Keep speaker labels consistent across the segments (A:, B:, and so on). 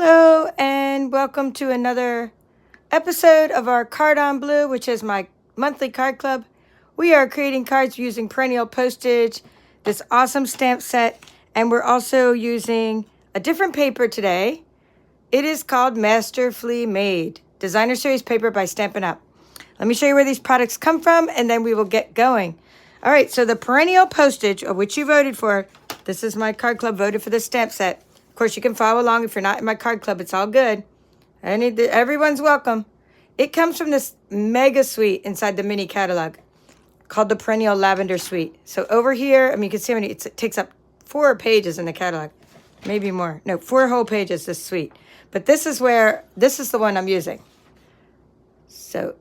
A: Hello and welcome to another episode of our Card on Blue, which is my monthly card club. We are creating cards using Perennial Postage, this awesome stamp set, and we're also using a different paper today. It is called Masterfully Made, Designer Series paper by Stampin' Up. Let me show you where these products come from and then we will get going. All right, so the Perennial Postage, of which you voted for, this is my card club, voted for this stamp set. Of course, you can follow along. If you're not in my card club, it's all good. Everyone's welcome. It comes from this mega suite inside the mini catalog called the Perennial Lavender Suite. So over here, I mean, you can see how many, it takes up 4 pages in the catalog. Maybe more. No, 4 whole pages, this suite. But this is the one I'm using. So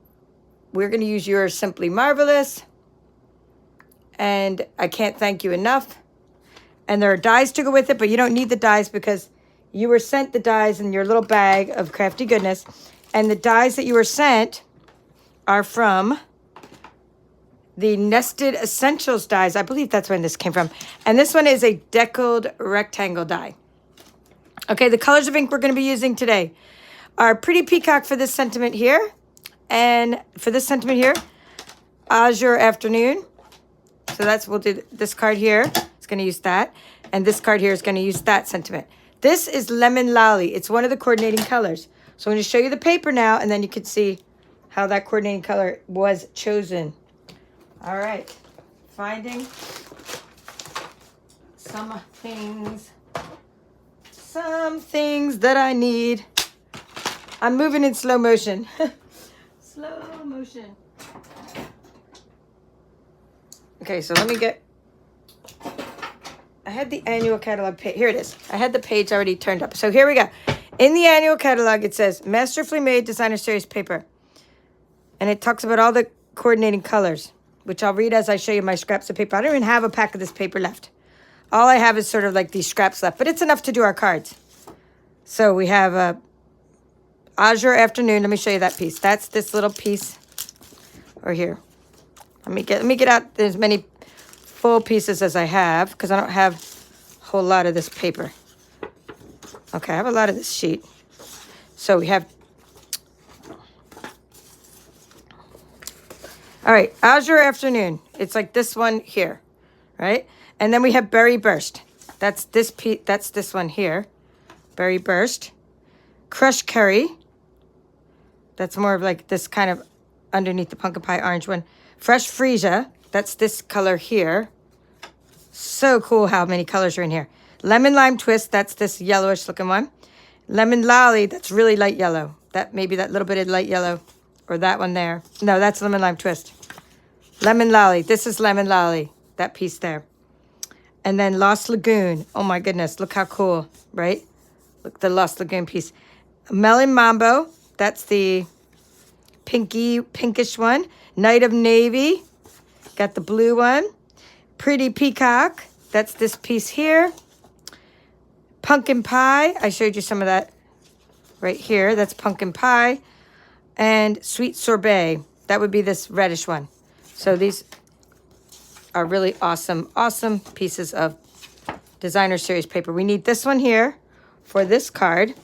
A: we're going to use yours, Simply Marvelous. And I can't thank you enough. And there are dies to go with it, but you don't need the dies because you were sent the dies in your little bag of crafty goodness. And the dies that you were sent are from the Nested Essentials dies. I believe that's when this came from. And this one is a deckled rectangle die. Okay, the colors of ink we're going to be using today are Pretty Peacock for this sentiment here. And for this sentiment here, Azure Afternoon. So we'll do this card here. It's going to use that. And this card here is going to use that sentiment. This is Lemon Lolly. It's one of the coordinating colors. So I'm going to show you the paper now, and then you can see how that coordinating color was chosen. All right. Finding some things that I need. I'm moving in slow motion. Slow motion. Okay, so let me get... I had the annual catalog page. Here it is. I had the page already turned up. So here we go. In the annual catalog, it says Masterfully Made Designer Series paper. And it talks about all the coordinating colors, which I'll read as I show you my scraps of paper. I don't even have a pack of this paper left. All I have is sort of like these scraps left, but it's enough to do our cards. So we have Azure Afternoon. Let me show you that piece. That's this little piece over here. Let me get out as many full pieces as I have, because I don't have a whole lot of this paper. Okay, I have a lot of this sheet. So we have... All right, Azure Afternoon. It's like this one here, right? And then we have Berry Burst. That's this piece. That's this one here. Berry Burst. Crushed Curry. That's more of like this kind of underneath the pumpkin pie orange one. Fresh Freesia. That's this color here. So cool how many colors are in here. Lemon Lime Twist. That's this yellowish looking one. Lemon Lolly. That's really light yellow. Maybe that little bit of light yellow. Or that one there. No, that's Lemon Lime Twist. Lemon Lolly. This is Lemon Lolly. That piece there. And then Lost Lagoon. Oh my goodness. Look how cool, right? Look, the Lost Lagoon piece. Melon Mambo. That's the pinkish one. Night of Navy. Got the blue one. Pretty Peacock. That's this piece here. Pumpkin Pie. I showed you some of that right here. That's Pumpkin Pie. And Sweet Sorbet. That would be this reddish one. So these are really awesome, awesome pieces of Designer Series paper. We need this one here for this card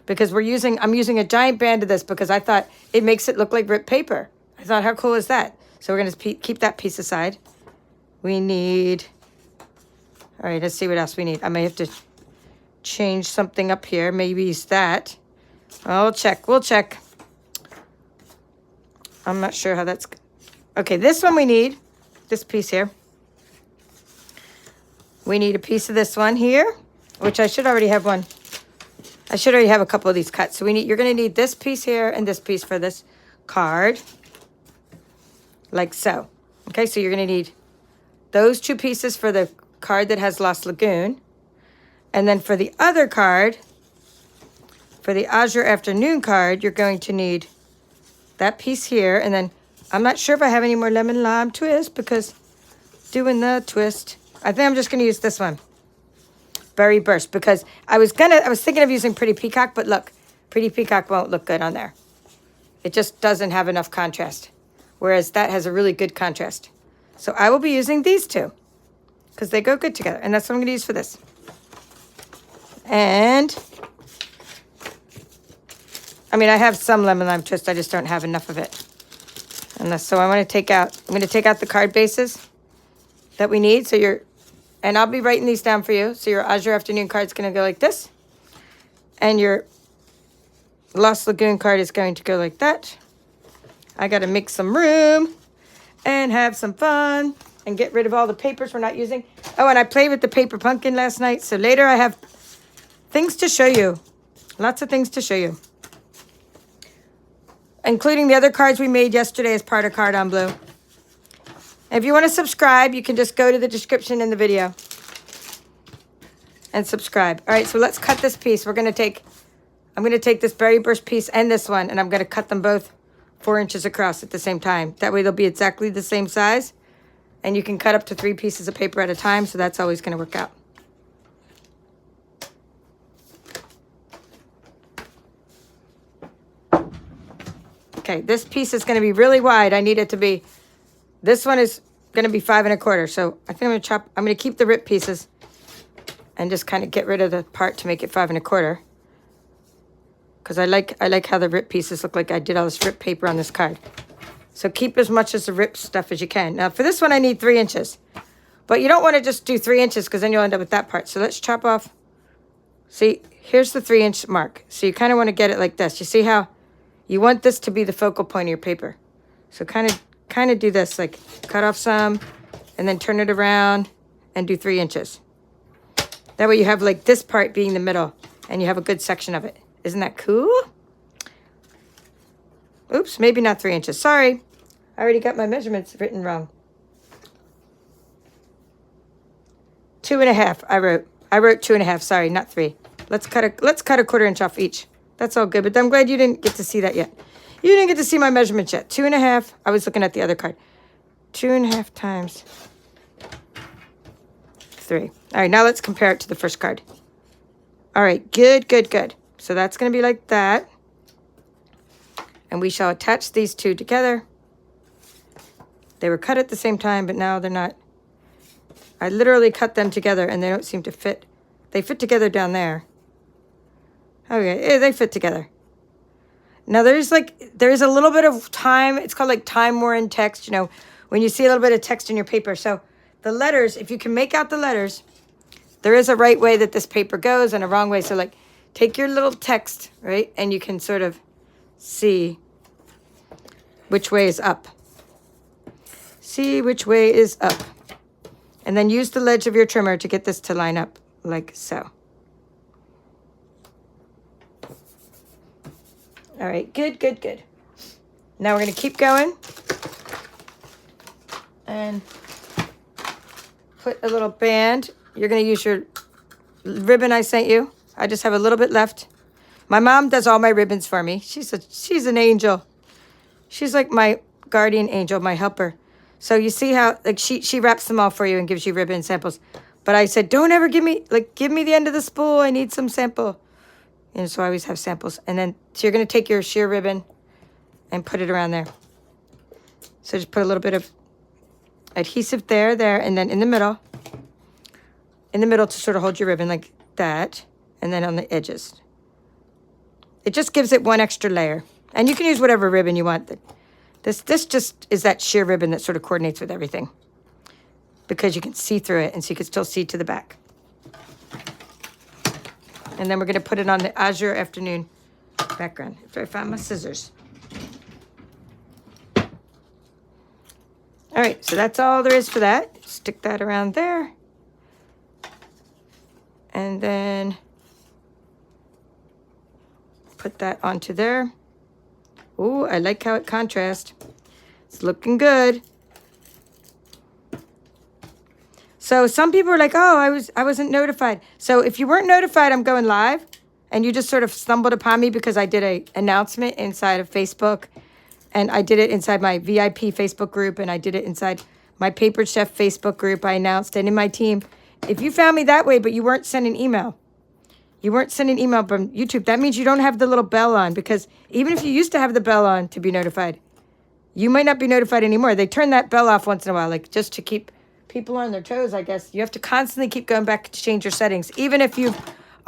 A: because I'm using a giant band of this because I thought it makes it look like ripped paper. I thought, how cool is that? So we're going to keep that piece aside. We need... All right, let's see what else we need. I may have to change something up here. Maybe use that. We'll check. I'm not sure how that's... Okay, this one we need. This piece here. We need a piece of this one here, which I should already have one. I should already have a couple of these cut. So you're going to need this piece here and this piece for this card. Like so. Okay, so you're going to need those 2 pieces for the card that has Lost Lagoon. And then for the other card, for the Azure Afternoon card, you're going to need that piece here. And then I'm not sure if I have any more Lemon Lime Twist because doing the twist. I think I'm just going to use this one. Berry Burst, because I was thinking of using Pretty Peacock, but look, Pretty Peacock won't look good on there. It just doesn't have enough contrast. Whereas that has a really good contrast. So I will be using these 2 because they go good together. And that's what I'm going to use for this. And I mean, I have some lemon lime twist. I just don't have enough of it. So I'm going to take out the card bases that we need. So and I'll be writing these down for you. So your Azure Afternoon card is going to go like this. And your Lost Lagoon card is going to go like that. I got to make some room and have some fun and get rid of all the papers we're not using. Oh, and I played with the paper pumpkin last night. So later I have things to show you. Lots of things to show you. Including the other cards we made yesterday as part of Card on Blue. If you want to subscribe, you can just go to the description in the video and subscribe. All right, so let's cut this piece. I'm going to take this Berry Burst piece and this one, and I'm going to cut them both 4 inches across at the same time. That way they'll be exactly the same size, and you can cut up to 3 pieces of paper at a time, so that's always going to work out. Okay, this piece is going to be really wide. I need it to be, this one is going to be 5 1/4. So I think I'm going to keep the rip pieces and just kind of get rid of the part to make it 5 1/4. Because I like how the rip pieces look like I did all this rip paper on this card. So keep as much as the rip stuff as you can. Now for this one, I need 3 inches. But you don't want to just do 3 inches because then you'll end up with that part. So let's chop off. See, here's the 3-inch mark. So you kind of want to get it like this. You see how you want this to be the focal point of your paper. So kind of do this, like cut off some and then turn it around and do 3 inches. That way you have like this part being the middle and you have a good section of it. Isn't that cool? Oops, maybe not 3 inches. Sorry, I already got my measurements written wrong. 2 1/2. I wrote 2 1/2. Sorry, not 3. Let's cut a 1/4 inch off each. That's all good, but I'm glad you didn't get to see that yet. You didn't get to see my measurements yet. 2 1/2. I was looking at the other card. 2 1/2 times 3. All right, now let's compare it to the first card. All right, good, good, good. So that's going to be like that. And we shall attach these two together. They were cut at the same time, but now they're not. I literally cut them together and they don't seem to fit. They fit together down there. Okay, they fit together. Now there is a little bit of time. It's called like time worn text, you know, when you see a little bit of text in your paper. So the letters, if you can make out the letters, there is a right way that this paper goes and a wrong way. So like take your little text, right? And you can sort of see which way is up. See which way is up. And then use the ledge of your trimmer to get this to line up like so. All right, good, good, good. Now we're going to keep going and put a little band. You're going to use your ribbon I sent you. I just have a little bit left. My mom does all my ribbons for me. She's an angel. She's like my guardian angel, my helper. So you see how like she wraps them all for you and gives you ribbon samples. But I said, don't ever give me the end of the spool. I need some sample. And so I always have samples. And then, so you're going to take your sheer ribbon and put it around there. So just put a little bit of adhesive there, and then in the middle to sort of hold your ribbon like that. And then on the edges. It just gives it one extra layer. And you can use whatever ribbon you want. This just is that sheer ribbon that sort of coordinates with everything. Because you can see through it, and so you can still see to the back. And then we're going to put it on the Azure Afternoon background. After I found my scissors. All right, so that's all there is for that. Stick that around there. And then put that onto there. Ooh, I like how it contrasts. It's looking good. So some people are like, oh, I wasn't notified. So if you weren't notified, I'm going live. And you just sort of stumbled upon me because I did an announcement inside of Facebook. And I did it inside my VIP Facebook group. And I did it inside my Paper Chef Facebook group. I announced it in my team. If you found me that way, but you weren't sending email. You weren't sending email from YouTube. That means you don't have the little bell on. Because even if you used to have the bell on to be notified, you might not be notified anymore. They turn that bell off once in a while, like just to keep people on their toes, I guess. You have to constantly keep going back to change your settings. Even if you've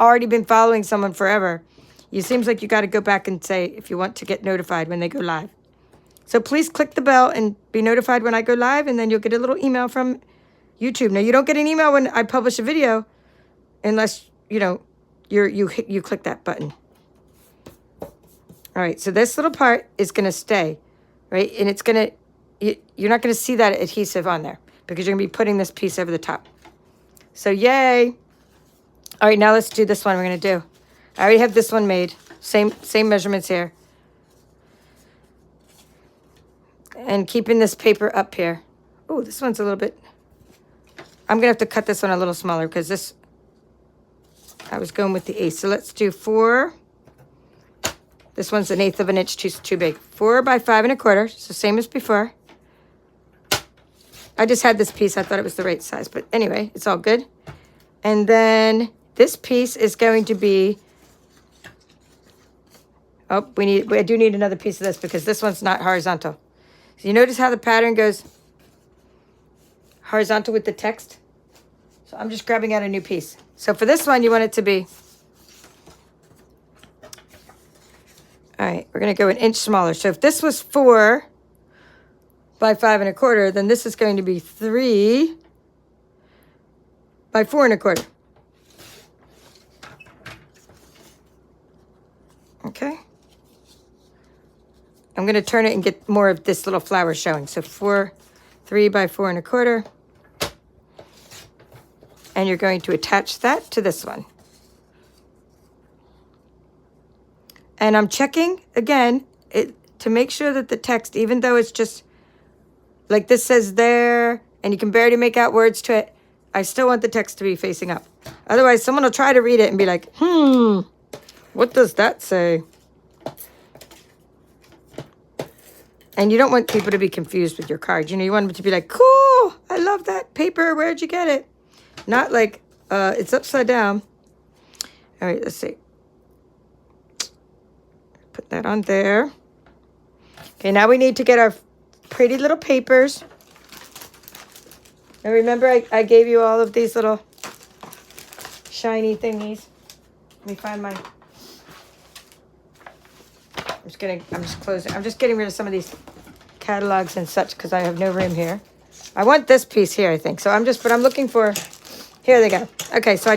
A: already been following someone forever, It seems like you got to go back and say if you want to get notified when they go live. So please click the bell and be notified when I go live, and then you'll get a little email from YouTube. Now, you don't get an email when I publish a video unless, you know, you click that button. All right, so this little part is going to stay, right? And it's going to, you're not going to see that adhesive on there because you're going to be putting this piece over the top. So yay. All right, now let's do this one we're going to do. I already have this one made. Same measurements here. And keeping this paper up here. Oh, this one's a little bit, I'm going to have to cut this one a little smaller because this, I was going with the 1/8. So let's do 4. This one's 1/8 of an inch too big. 4 by 5 1/4. So same as before. I just had this piece. I thought it was the right size. But anyway, it's all good. And then this piece is going to be, oh, I do need another piece of this because this one's not horizontal. So you notice how the pattern goes horizontal with the text? So I'm just grabbing out a new piece. So for this one, you want it to be, all right, we're going to go 1 inch smaller. So if this was 4 by 5 1/4, then this is going to be 3 by 4 1/4. Okay. I'm going to turn it and get more of this little flower showing. So 3 by 4 1/4. And you're going to attach that to this one. And I'm checking, again, to make sure that the text, even though it's just, like this says there, and you can barely make out words to it, I still want the text to be facing up. Otherwise, someone will try to read it and be like, what does that say? And you don't want people to be confused with your card. You know, you want them to be like, cool, I love that paper. Where'd you get it? Not like, it's upside down. All right, let's see. Put that on there. Okay, now we need to get our pretty little papers. And remember, I gave you all of these little shiny thingies. Let me find my... I'm just getting rid of some of these catalogs and such because I have no room here. I want this piece here, I think. So I'm looking for, here they go. Okay, so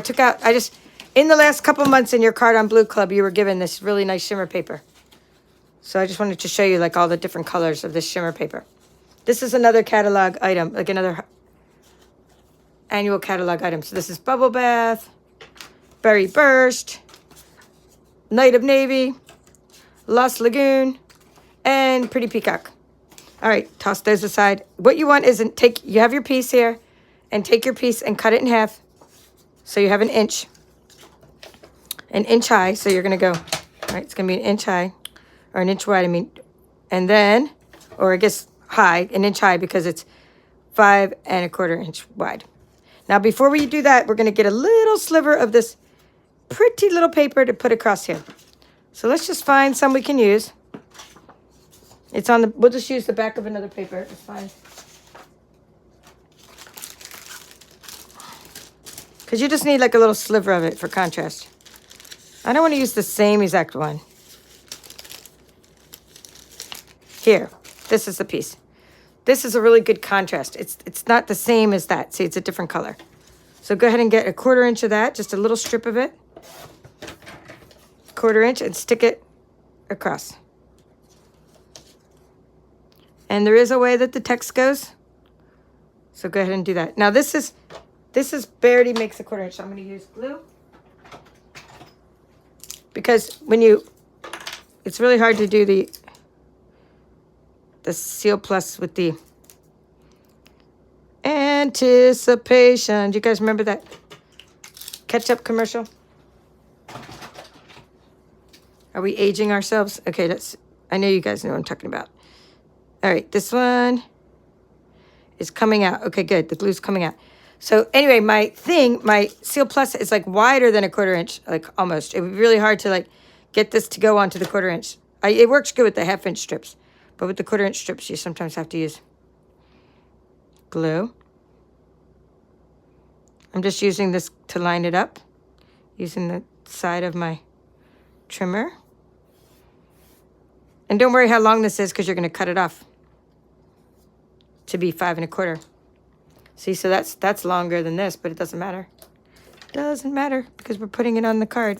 A: in the last couple months in your Card on Blue Club, you were given this really nice shimmer paper. So I just wanted to show you like all the different colors of this shimmer paper. This is another catalog item, like another annual catalog item. So this is Bubble Bath, Berry Burst, Night of Navy, Lost Lagoon, and Pretty Peacock. All right, toss those aside. What you want is you have your piece here, and take your piece and cut it in half. So you have 1 inch high. So you're gonna go, all right, it's gonna be 1 inch high, or 1 inch wide, I mean, and then, or I guess high, 1 inch high because it's 5 1/4 inch wide. Now before we do that, we're gonna get a little sliver of this pretty little paper to put across here. So let's just find some we can use. We'll just use the back of another paper. It's fine. Because you just need like a little sliver of it for contrast. I don't want to use the same exact one. Here, this is the piece. This is a really good contrast. It's not the same as that. See, it's a different color. So go ahead and get 1/4 inch of that, just a little strip of it. 1/4 inch, and stick it across. And there is a way that the text goes. So go ahead and do that. Now this is barely makes 1/4 inch. So I'm going to use glue. Because it's really hard to do the Seal Plus with the anticipation. Do you guys remember that ketchup commercial? Are we aging ourselves? Okay, I know you guys know what I'm talking about. All right, this one is coming out. Okay, good. The glue's coming out. So anyway, my Seal Plus is like wider than 1/4 inch, like almost. It would be really hard to like get this to go onto the 1/4 inch. It works good with the 1/2 inch strips, but with the 1/4 inch strips, you sometimes have to use glue. I'm just using this to line it up, using the side of my trimmer. And don't worry how long this is because you're going to cut it off to be 5 1/4. See, so that's longer than this, but it doesn't matter. Doesn't matter because we're putting it on the card.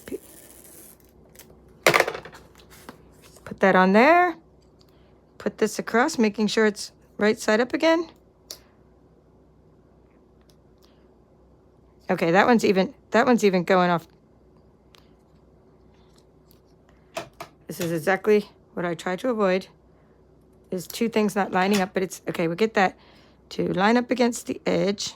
A: Put that on there. Put this across, making sure it's right side up again. Okay, that one's even going off. This is exactly what I try to avoid, is 2 things not lining up, but it's okay. We'll get that to line up against the edge.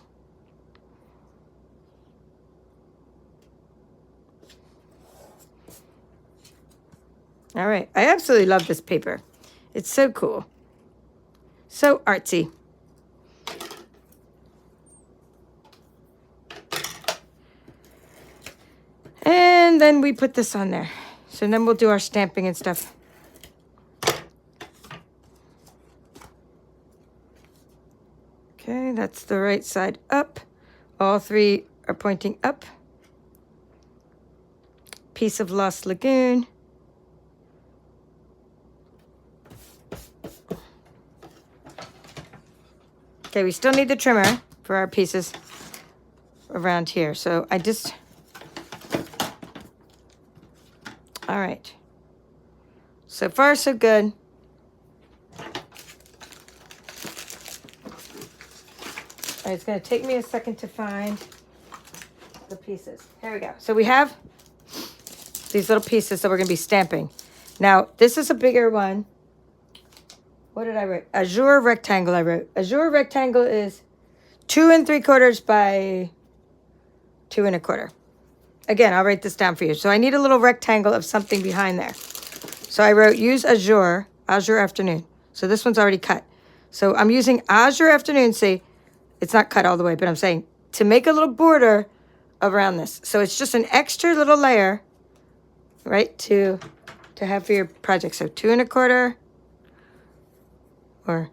A: All right, I absolutely love this paper. It's so cool. So artsy. And then we put this on there. So then we'll do our stamping and stuff. Okay, that's the right side up. All 3 are pointing up. Piece of Lost Lagoon. Okay, we still need the trimmer for our pieces around here. So I just... All right. So far, so good. All right, it's going to take me a second to find the pieces. Here we go. So we have these little pieces that we're going to be stamping. Now, this is a bigger one. What did I write? Azure rectangle I wrote. Azure rectangle is 2 3/4 by 2 1/4. Again, I'll write this down for you. So I need a little rectangle of something behind there. So I wrote use Azure afternoon. So this one's already cut. So I'm using Azure afternoon. See, it's not cut all the way, but I'm saying to make a little border around this. So it's just an extra little layer, right, to have for your project. So 2 1/4. Or,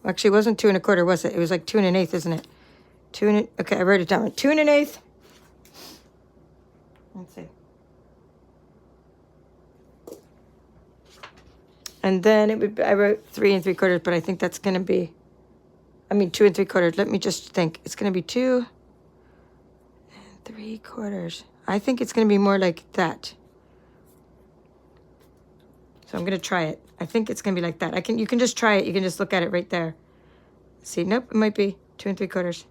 A: actually, it wasn't 2 1/4, was it? It was like 2 1/8, isn't it? Okay, I wrote it down. 2 1/8. Let's see. And then I wrote 3 3/4, but I think that's going to be, 2 3/4. Let me just think. It's going to be 2 3/4. I think it's going to be more like that. So I'm going to try it. I think it's going to be like that. You can just try it. You can just look at it right there. See, nope, it might be 2 3/4.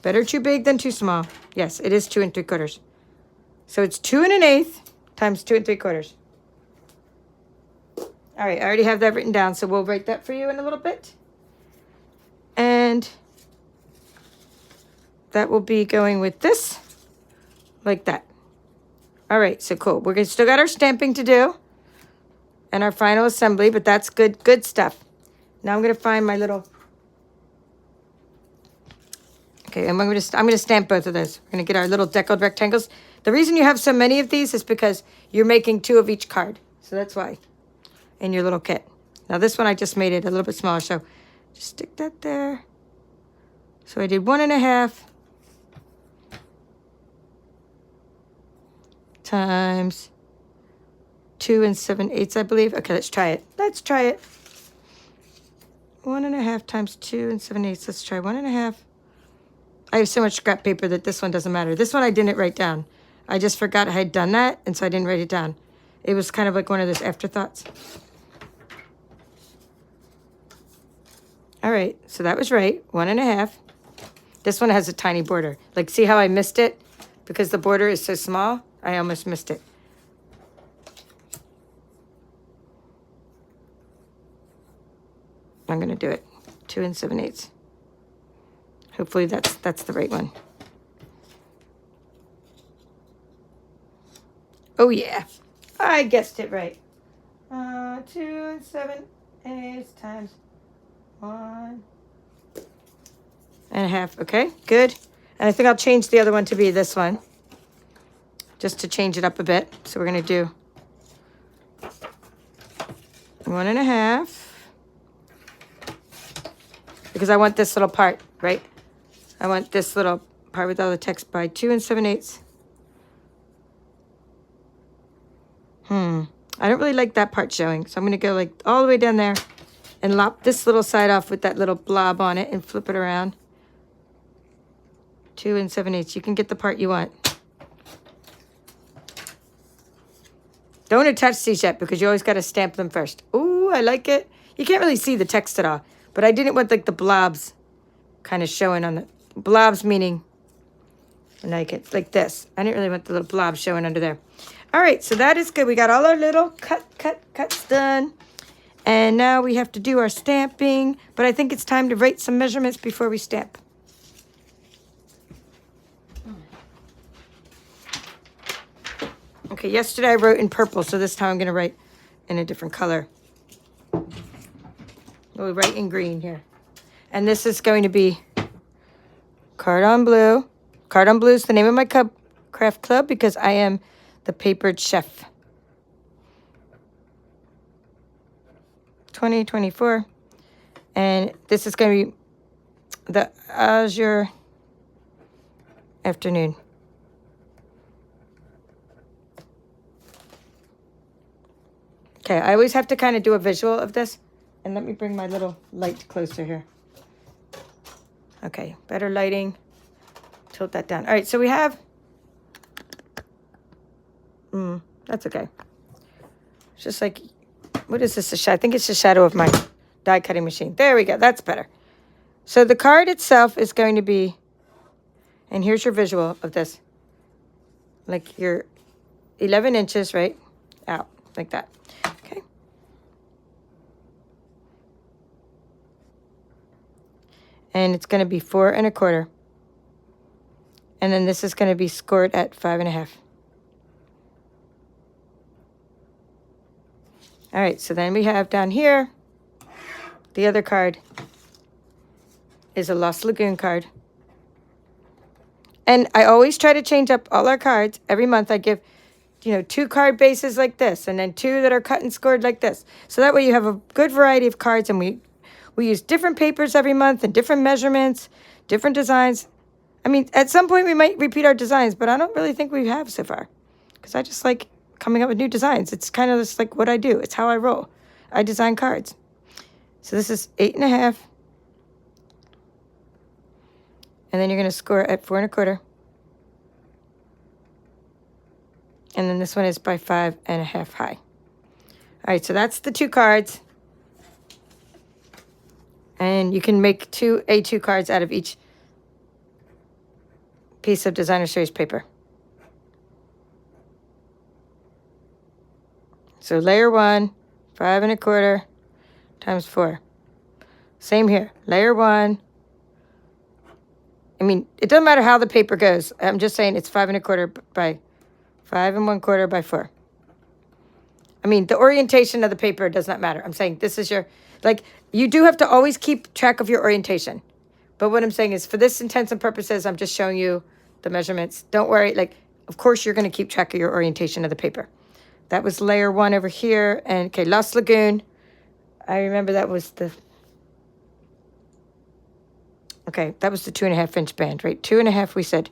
A: Better too big than too small. Yes, it is 2 3/4. So it's 2 1/8 times 2 3/4. All right, I already have that written down, so we'll write that for you in a little bit. And that will be going with this, like that. All right, so cool. We're still got our stamping to do and our final assembly, but that's good stuff. Now I'm going to find my little... Okay, I'm going to stamp both of those. We're going to get our little deckled rectangles. The reason you have so many of these is because you're making 2 of each card. So that's why, in your little kit. Now this one, I just made it a little bit smaller, so just stick that there. So I did 1 1/2 times 2 7/8, I believe. Okay, let's try it. 1 1/2 times 2 7/8. Let's try 1 1/2. I have so much scrap paper that this one doesn't matter. This one I didn't write down. I just forgot I had done that, and so I didn't write it down. It was kind of like one of those afterthoughts. All right, so that was right. 1 1/2. This one has a tiny border. Like, see how I missed it? Because the border is so small, I almost missed it. I'm going to do it. 2 7/8. Hopefully that's the right one. Oh, yeah. I guessed it right. 2 7/8 times 1 1/2. Okay, good. And I think I'll change the other one to be this one, just to change it up a bit. So we're going to do 1 1/2, because I want this little part, right? I want this little part with all the text by 2 7/8 I don't really like that part showing. So I'm going to go like all the way down there and lop this little side off with that little blob on it and flip it around. 2 7/8. You can get the part you want. Don't attach these yet because you always got to stamp them first. Ooh, I like it. You can't really see the text at all. But I didn't want like the blobs kind of showing on the... Blobs meaning like it's like this. I didn't really want the little blobs showing under there. All right, so that is good. We got all our little cuts done. And now we have to do our stamping. But I think it's time to write some measurements before we stamp. Okay, yesterday I wrote in purple, so this time I'm going to write in a different color. We'll write in green here. And this is going to be Cardon Blue. Cardon Blue is the name of my craft club because I am the papered chef. 2024. And this is going to be the Azure Afternoon. Okay, I always have to kind of do a visual of this. And let me bring my little light closer here. Okay, better lighting. Tilt that down. All right, so we have... that's okay. It's just like... What is this? I think it's the shadow of my die cutting machine. There we go. That's better. So the card itself is going to be... And here's your visual of this. Like your 11 inches, right? Out, like that. Okay. And it's going to be 4 1/4. And then this is going to be scored at 5 1/2. All right, so then we have down here, the other card is a Lost Lagoon card. And I always try to change up all our cards. Every month I give, 2 card bases like this, and then 2 that are cut and scored like this. So that way you have a good variety of cards, and we use different papers every month and different measurements, different designs. I mean, at some point we might repeat our designs, but I don't really think we have so far. Because I just like coming up with new designs. It's kind of just like what I do. It's how I roll. I design cards. So this is 8 1/2. And then you're going to score at 4 1/4. And then this one is by 5 1/2 high. All right, so that's the 2 cards. And you can make 2 A2 cards out of each piece of designer series paper. So layer 1, 5 1/4 times 4. Same here. Layer 1. I mean, it doesn't matter how the paper goes. I'm just saying it's 5 1/4 by 5 1/4 by 4. I mean, the orientation of the paper does not matter. I'm saying this is your, you do have to always keep track of your orientation. But what I'm saying is for this intents and purposes, I'm just showing you the measurements. Don't worry. Of course, you're going to keep track of your orientation of the paper. That was layer 1 over here. And, okay, Lost Lagoon. I remember that was the... Okay, that was the 2 1/2 inch band, right? 2 1/2 we said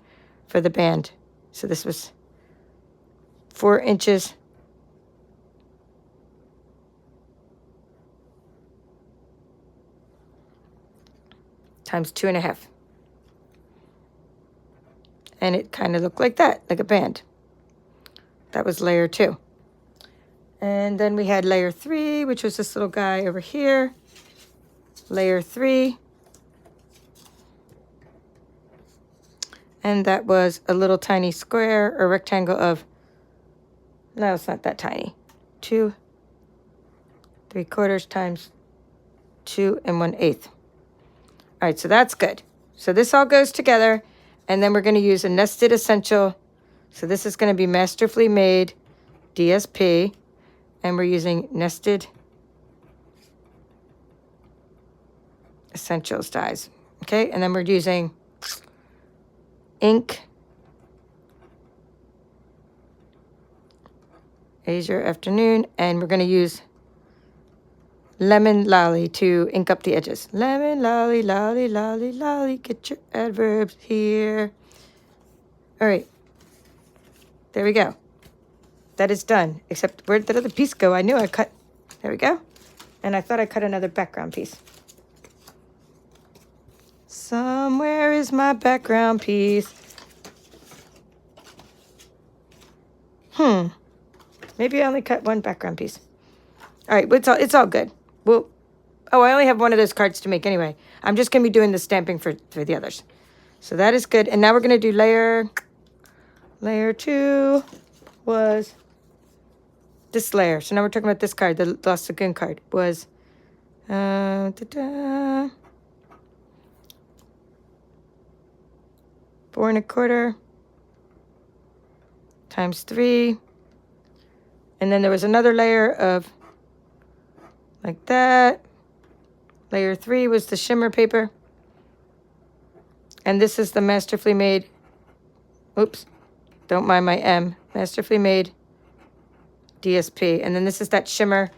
A: for the band. So this was 4 inches. Times 2 1/2. And it kind of looked like that, like a band. That was layer 2. And then we had layer 3, which was this little guy over here. Layer 3. And that was a little tiny square or rectangle of, no, it's not that tiny. 2 3/4 times 2 1/8. All right, so that's good. So this all goes together, and then we're going to use a nested essential. So this is going to be Masterfully Made DSP, and we're using nested essentials dies. Okay, and then we're using ink, Azure Afternoon, and we're going to use Lemon Lolly to ink up the edges. Lemon Lolly, lolly, lolly, lolly, get your adverbs here. All right, there we go. that is done. Except, where did that other piece go? I knew I cut. There we go. And I thought I cut another background piece. Somewhere is my background piece. Maybe I only cut one background piece. All right, it's all good. Well, oh, I only have one of those cards to make anyway. I'm just going to be doing the stamping for the others. So that is good. And now we're going to do layer 2 was this layer. So now we're talking about this card, the Lost Lagoon card, was 4 1/4 times 3. And then there was another layer of like that. Layer 3 was the shimmer paper. And this is the Masterfully made, oops, don't mind my M, Masterfully made DSP. And then this is that shimmer.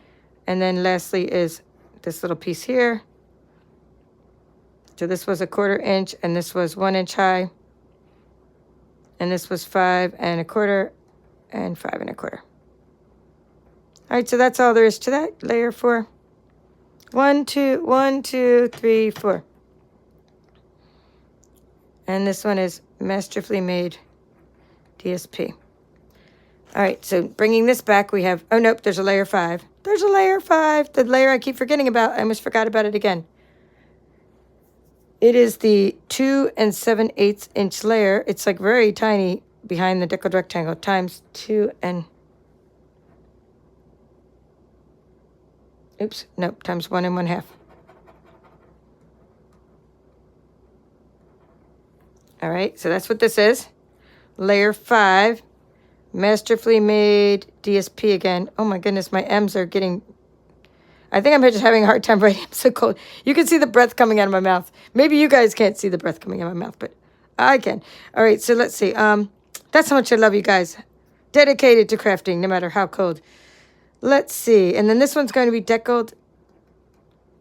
A: And then lastly is this little piece here. So this was 1/4 inch and this was 1 inch high. And this was 5 1/4 and 5 1/4. All right, so that's all there is to that. Layer 4. 1, 2, 1, 2, 3, 4. And this one is Masterfully made DSP. All right, so bringing this back, we have, oh, nope, there's a layer 5. There's a layer 5, the layer I keep forgetting about. I almost forgot about it again. It is the 2 7/8 inch layer. It's like very tiny behind the deckled rectangle times 2 and, oops, nope, times 1 1/2. All right, so that's what this is. Layer 5, Masterfully made DSP again. Oh my goodness, my M's are getting, I think I'm just having a hard time writing. I'm so cold. You can see the breath coming out of my mouth. Maybe you guys can't see the breath coming out of my mouth, but I can. All right, so let's see. That's how much I love you guys. Dedicated to crafting, no matter how cold. Let's see. And then this one's going to be deckled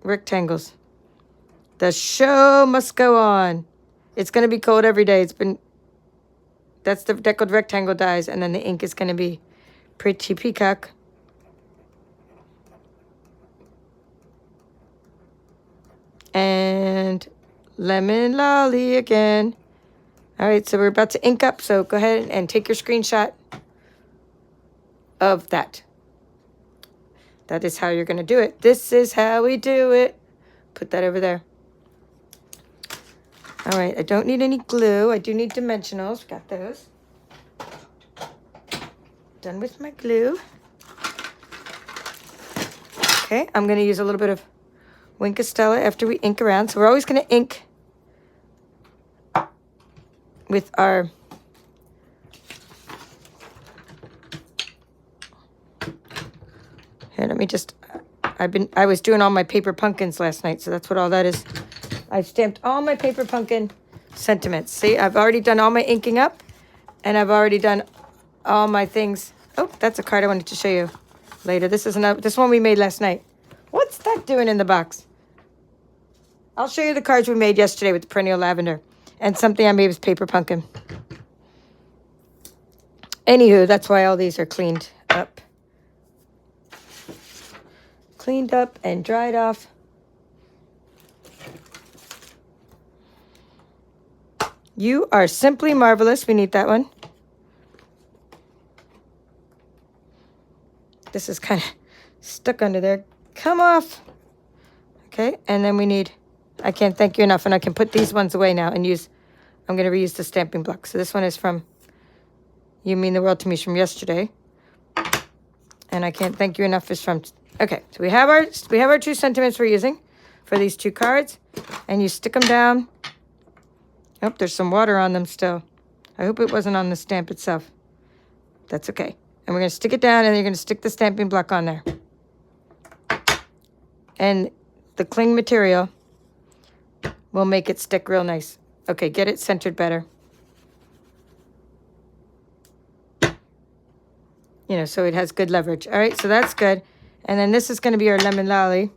A: rectangles. The show must go on. It's going to be cold every day. That's the deckled rectangle dies, and then the ink is going to be Pretty Peacock. And Lemon Lolly again. All right, so we're about to ink up, so go ahead and take your screenshot of that. That is how you're going to do it. This is how we do it. Put that over there. All right, I don't need any glue. I do need dimensionals. Got those. Done with my glue. Okay, I'm going to use a little bit of Wink Estella after we ink around. So we're always going to ink with our here, let me just, I was doing all my paper pumpkins last night, so that's what all that is. I've stamped all my paper pumpkin sentiments. See, I've already done all my inking up, and I've already done all my things. Oh, that's a card I wanted to show you later. This is this one we made last night. What's that doing in the box? I'll show you the cards we made yesterday with the perennial lavender and something I made with paper pumpkin. Anywho, that's why all these are cleaned up. Cleaned up and dried off. You are simply marvelous. We need that one. This is kind of stuck under there. Come off. Okay, and then we need, I can't thank you enough, and I can put these ones away now and use, I'm going to reuse the stamping block. So this one is from You Mean the World to Me from yesterday. And I can't thank you enough is from, okay, so we have our 2 sentiments we're using for these 2 cards, and you stick them down. Oh, there's some water on them still. I hope it wasn't on the stamp itself. That's okay. And we're going to stick it down, and then you're going to stick the stamping block on there. And the cling material will make it stick real nice. Okay, get it centered better. You know, so it has good leverage. All right, so that's good. And then this is going to be our lemon lolly.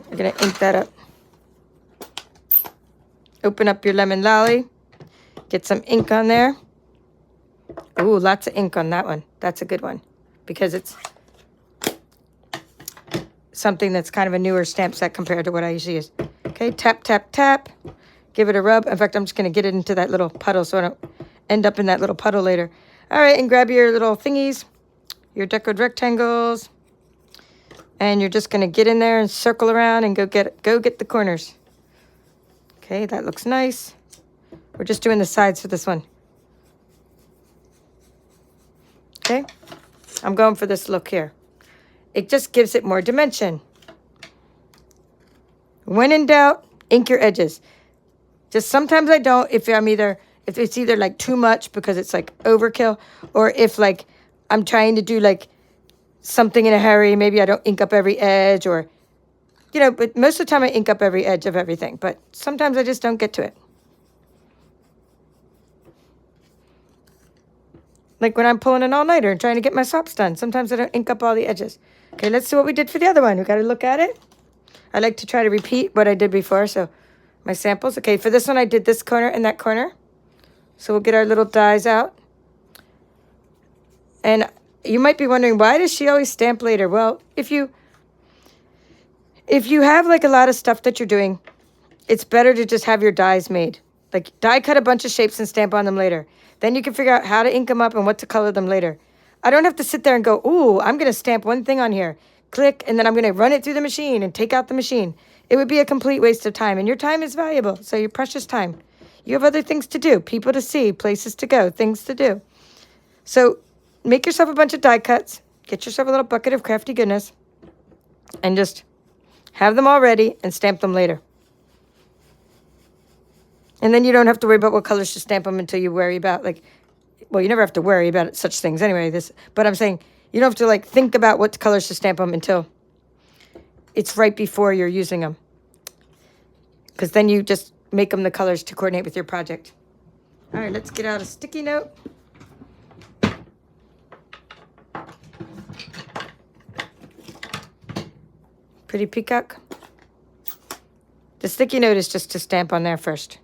A: We're going to ink that up. Open up your lemon lolly. Get some ink on there. Ooh, lots of ink on that one. That's a good one because it's something that's kind of a newer stamp set compared to what I usually use. Okay, tap, tap, tap. Give it a rub. In fact, I'm just going to get it into that little puddle so I don't end up in that little puddle later. All right, and grab your little thingies, your decorative rectangles, and you're just going to get in there and circle around and go get the corners. Okay, that looks nice. We're just doing the sides for this one. Okay, I'm going for this look here. It just gives it more dimension. When in doubt, ink your edges. Just sometimes I don't if it's either like too much because it's like overkill, or if like I'm trying to do like something in a hurry, maybe I don't ink up every edge, or, you know, but most of the time I ink up every edge of everything, but sometimes I just don't get to it. Like when I'm pulling an all-nighter and trying to get my sops done, sometimes I don't ink up all the edges. Okay, let's see what we did for the other one. We got to look at it. I like to try to repeat what I did before, so my samples. Okay, for this one I did this corner and that corner. So we'll get our little dies out. And you might be wondering, why does she always stamp later? Well, if you have like a lot of stuff that you're doing, it's better to just have your dies made. Like die cut a bunch of shapes and stamp on them later. Then you can figure out how to ink them up and what to color them later. I don't have to sit there and go, ooh, I'm going to stamp one thing on here. Click, and then I'm going to run it through the machine and take out the machine. It would be a complete waste of time, and your time is valuable, so your precious time. You have other things to do, people to see, places to go, things to do. So make yourself a bunch of die cuts, get yourself a little bucket of crafty goodness, and just have them all ready and stamp them later. And then you don't have to worry about what colors to stamp them until you worry about, like, well, you never have to worry about such things anyway. But I'm saying you don't have to, like, think about what colors to stamp them until it's right before you're using them. Because then you just make them the colors to coordinate with your project. All right, let's get out a sticky note. Pretty peacock. The sticky note is just to stamp on there first.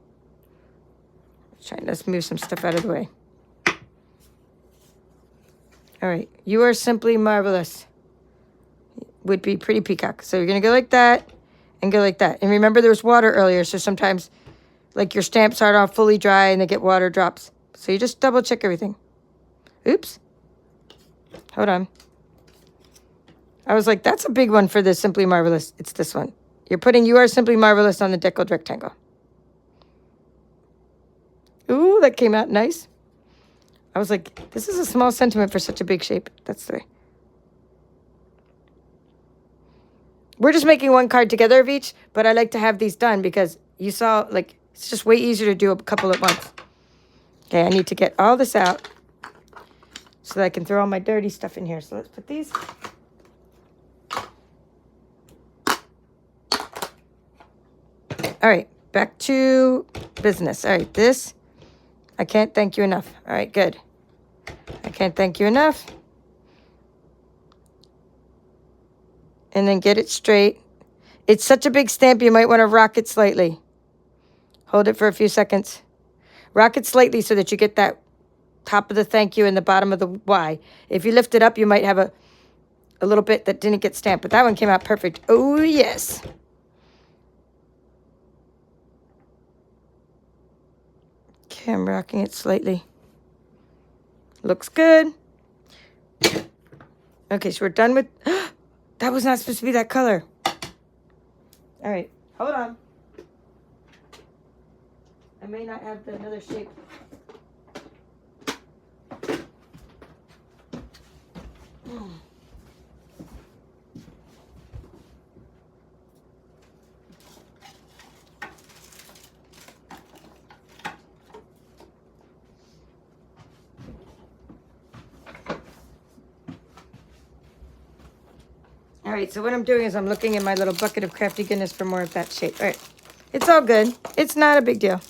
A: Let's move some stuff out of the way. All right, you are simply marvelous. Would be pretty peacock. So you're going to go like that and go like that. And remember there was water earlier, so sometimes like your stamps aren't all fully dry and they get water drops. So you just double check everything. Oops. Hold on. I was like, that's a big one for this Simply Marvelous. It's this one. You're putting You Are Simply Marvelous on the deckled rectangle. Ooh, that came out nice. I was like, this is a small sentiment for such a big shape. That's the way. We're just making one card together of each, but I like to have these done because you saw, like, it's just way easier to do a couple at once. Okay, I need to get all this out so that I can throw all my dirty stuff in here. So let's put these. All right, back to business. All right, this, I can't thank you enough. All right, good. I can't thank you enough. And then get it straight. It's such a big stamp, you might want to rock it slightly. Hold it for a few seconds. Rock it slightly so that you get that top of the thank you and the bottom of the Y. If you lift it up, you might have a little bit that didn't get stamped, but that one came out perfect. Oh, yes. Okay, I'm rocking it slightly. Looks good. Okay, so we're done with... That was not supposed to be that color. All right, hold on. I may not have another shape. All right, so what I'm doing is I'm looking in my little bucket of crafty goodness for more of that shape. All right, it's all good. It's not a big deal.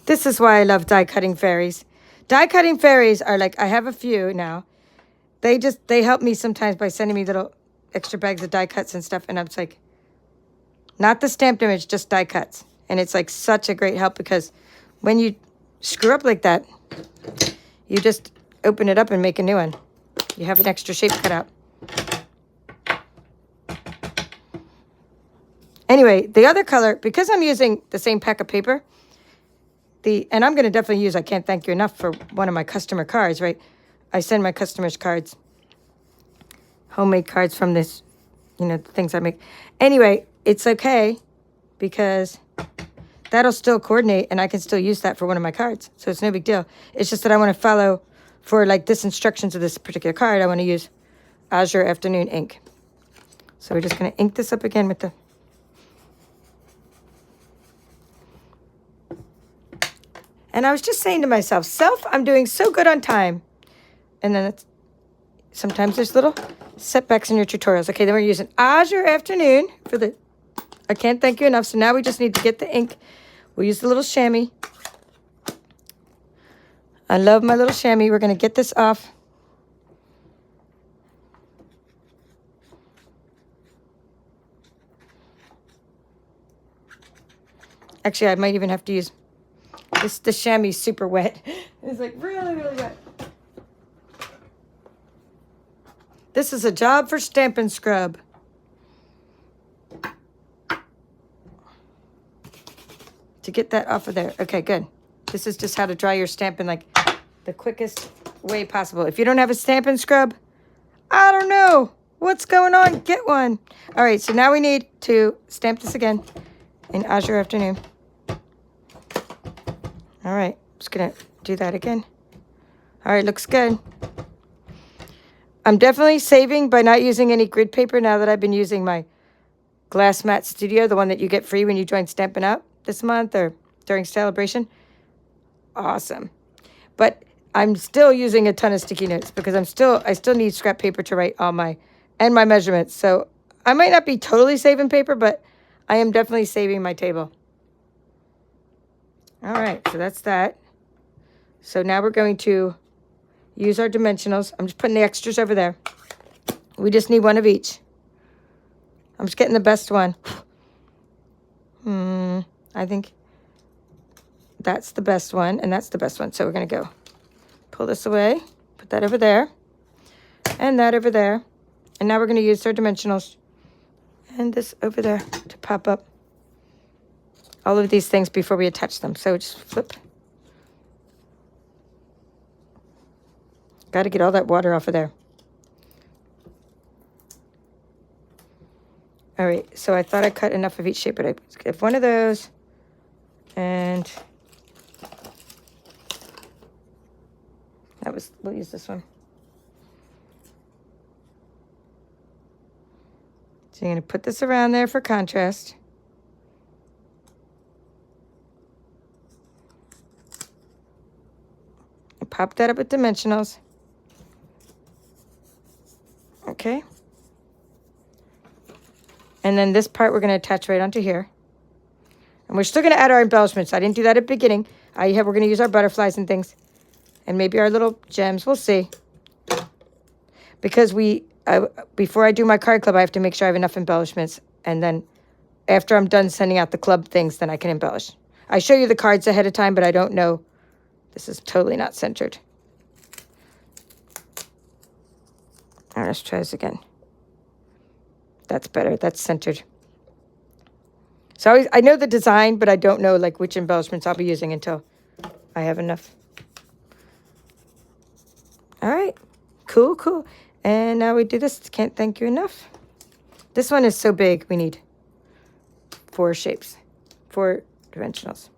A: This is why I love die cutting fairies. Die cutting fairies are like, I have a few now. They help me sometimes by sending me little extra bags of die cuts and stuff. And I'm just like, Not the stamped image, just die cuts. And it's like such a great help because when you screw up like that, you just open it up and make a new one. You have an extra shape cut out. Anyway, the other color, because I'm using the same pack of paper, and I'm going to definitely use I Can't Thank You Enough for one of my customer cards, right? I send my customers cards, homemade cards from this, the things I make. Anyway, it's okay because that'll still coordinate and I can still use that for one of my cards. So it's no big deal. It's just that I want to follow for like this instructions of this particular card. I want to use Azure Afternoon ink. So we're just going to ink this up again with the... And I was just saying to myself, I'm doing so good on time. And then sometimes there's little setbacks in your tutorials. Okay, then we're using Azure Afternoon for the I Can't Thank You Enough. So now we just need to get the ink. We'll use the little chamois. I love my little chamois. We're going to get this off. Actually, I might even have to use... The chamois is super wet. It's like really, really wet. This is a job for Stampin' Scrub. To get that off of there. Okay, good. This is just how to dry your Stampin' like the quickest way possible. If you don't have a Stampin' Scrub, I don't know what's going on. Get one. All right, so now we need to stamp this again in Azure Afternoon. All right, just gonna do that again. All right, looks good. I'm definitely saving by not using any grid paper now that I've been using my Glass Mat Studio, the one that you get free when you join Stampin' Up this month or during Celebration. Awesome. But I'm still using a ton of sticky notes because I still need scrap paper to write all my measurements. So I might not be totally saving paper, but I am definitely saving my table. All right, so that's that. So now we're going to use our dimensionals. I'm just putting the extras over there. We just need one of each. I'm just getting the best one. I think that's the best one, and that's the best one. So we're going to go pull this away, put that over there, and that over there. And now we're going to use our dimensionals and this over there to pop up all of these things before we attach them. So just flip. Got to get all that water off of there. All right, so I thought I cut enough of each shape, but I have one of those. And we'll use this one. So you're going to put this around there for contrast. Pop that up with dimensionals. Okay. And then this part we're going to attach right onto here. And we're still going to add our embellishments. I didn't do that at the beginning. We're going to use our butterflies and things. And maybe our little gems. We'll see. Because before I do my card club, I have to make sure I have enough embellishments. And then after I'm done sending out the club things, then I can embellish. I show you the cards ahead of time, but I don't know. This is totally not centered. All right, let's try this again. That's better. That's centered. So I know the design, but I don't know like which embellishments I'll be using until I have enough. All right. Cool, cool. And now we do this. Can't thank you enough. This one is so big. We need 4 shapes, 4 dimensionals.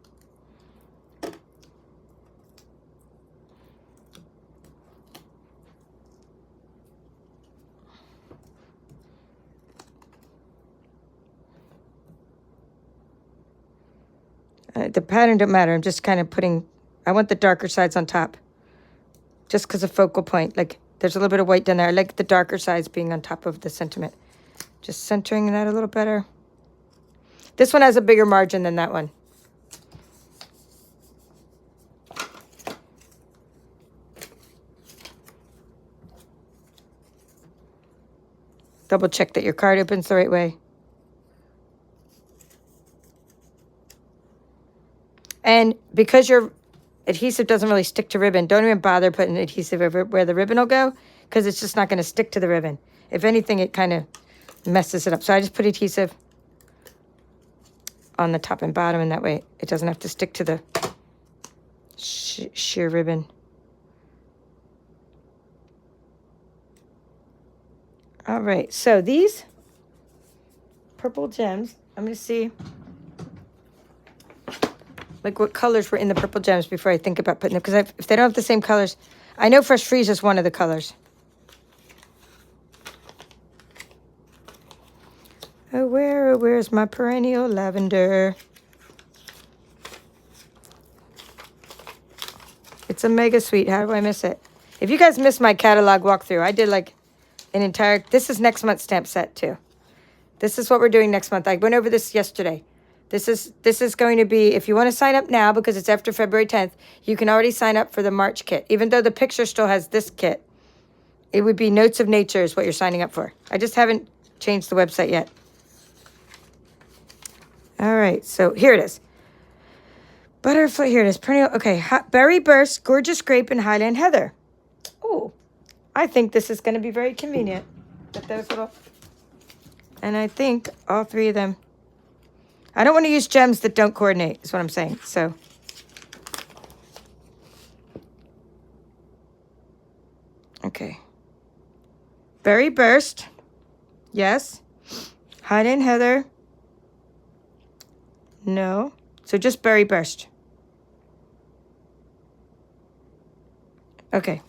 A: The pattern don't matter. I'm just kind of I want the darker sides on top. Just because of focal point. Like, there's a little bit of white down there. I like the darker sides being on top of the sentiment. Just centering that a little better. This one has a bigger margin than that one. Double check that your card opens the right way. And because your adhesive doesn't really stick to ribbon, don't even bother putting adhesive over where the ribbon will go, because it's just not going to stick to the ribbon. If anything, it kind of messes it up. So I just put adhesive on the top and bottom, and that way it doesn't have to stick to the sheer ribbon. All right, so these purple gems, I'm going to see like what colors were in the purple gems before I think about putting them, because if they don't have the same colors, I know Fresh Freeze is one of the colors. Oh, where's my perennial lavender? It's a mega sweet. How do I miss it? If you guys missed my catalog walkthrough, I did like an entire, this is next month's stamp set too. This is what we're doing next month. I went over this yesterday. This is going to be, if you want to sign up now, because it's after February 10th, you can already sign up for the March kit. Even though the picture still has this kit, it would be Notes of Nature is what you're signing up for. I just haven't changed the website yet. All right, so here it is. Butterfly, here it is. Perennial, okay, Berry Burst, Gorgeous Grape, and Highland Heather. Oh, I think this is going to be very convenient. With those little, and I think all three of them. I don't want to use gems that don't coordinate, is what I'm saying. So, okay. Berry Burst, yes. Highland Heather, no. So just Berry Burst. Okay.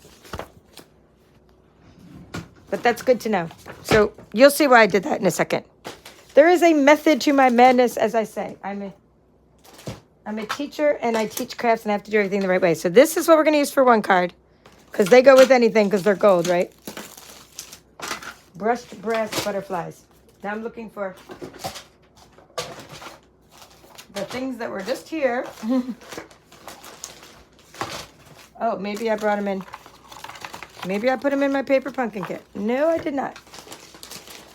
A: But that's good to know. So you'll see why I did that in a second. There is a method to my madness, as I say. I'm a teacher, and I teach crafts, and I have to do everything the right way. So this is what we're going to use for one card, because they go with anything, because they're gold, right? Brushed brass butterflies. Now I'm looking for the things that were just here. Oh, maybe I brought them in. Maybe I put them in my paper pumpkin kit. No, I did not.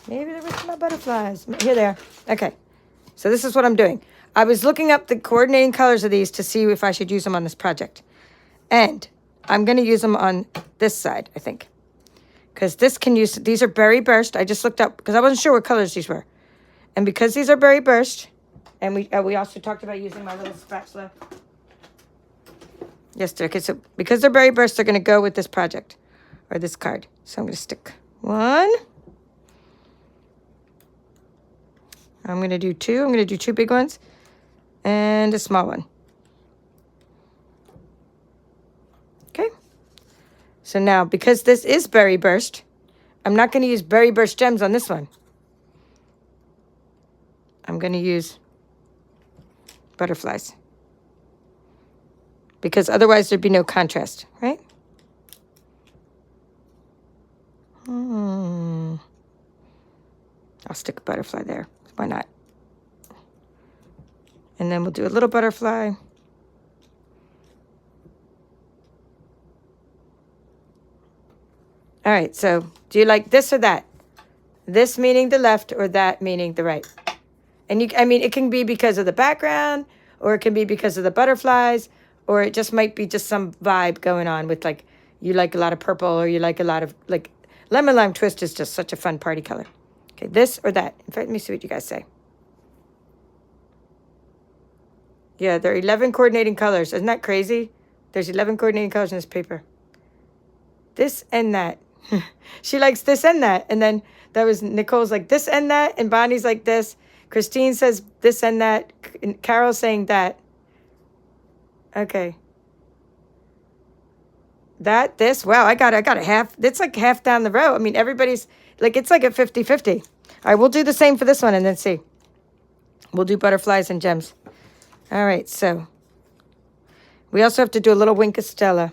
A: Maybe they were my butterflies. Here they are. Okay. So this is what I'm doing. I was looking up the coordinating colors of these to see if I should use them on this project. And I'm going to use them on this side, I think. Because this can use, these are Berry Burst. I just looked up because I wasn't sure what colors these were. And because these are Berry Burst, and we also talked about using my little spatula yesterday. Okay, so because they're Berry Burst, they're going to go with this project or this card. So I'm going to stick one. I'm going to do two. I'm going to do two big ones and a small one. Okay. So now, because this is Berry Burst, I'm not going to use Berry Burst gems on this one. I'm going to use butterflies. Because otherwise there'd be no contrast, right? I'll stick a butterfly there. Why not? And then we'll do a little butterfly. All right, so do you like this or that? This meaning the left or that meaning the right? And I mean, it can be because of the background, or it can be because of the butterflies, or it just might be just some vibe going on with, like, you like a lot of purple, or you like a lot of, like, Lemon Lime Twist is just such a fun party color. Okay, this or that. In fact, let me see what you guys say. Yeah, there are 11 coordinating colors. Isn't that crazy? There's 11 coordinating colors in this paper. This and that. She likes this and that. And then that was Nicole's like this and that. And Bonnie's like this. Christine says this and that. And Carol's saying that. Okay. That, this. Wow, I got a half. It's like half down the row. I mean, everybody's like, it's like a 50-50. All right, we'll do the same for this one and then see. We'll do butterflies and gems. All right, so we also have to do a little Wink of Stella.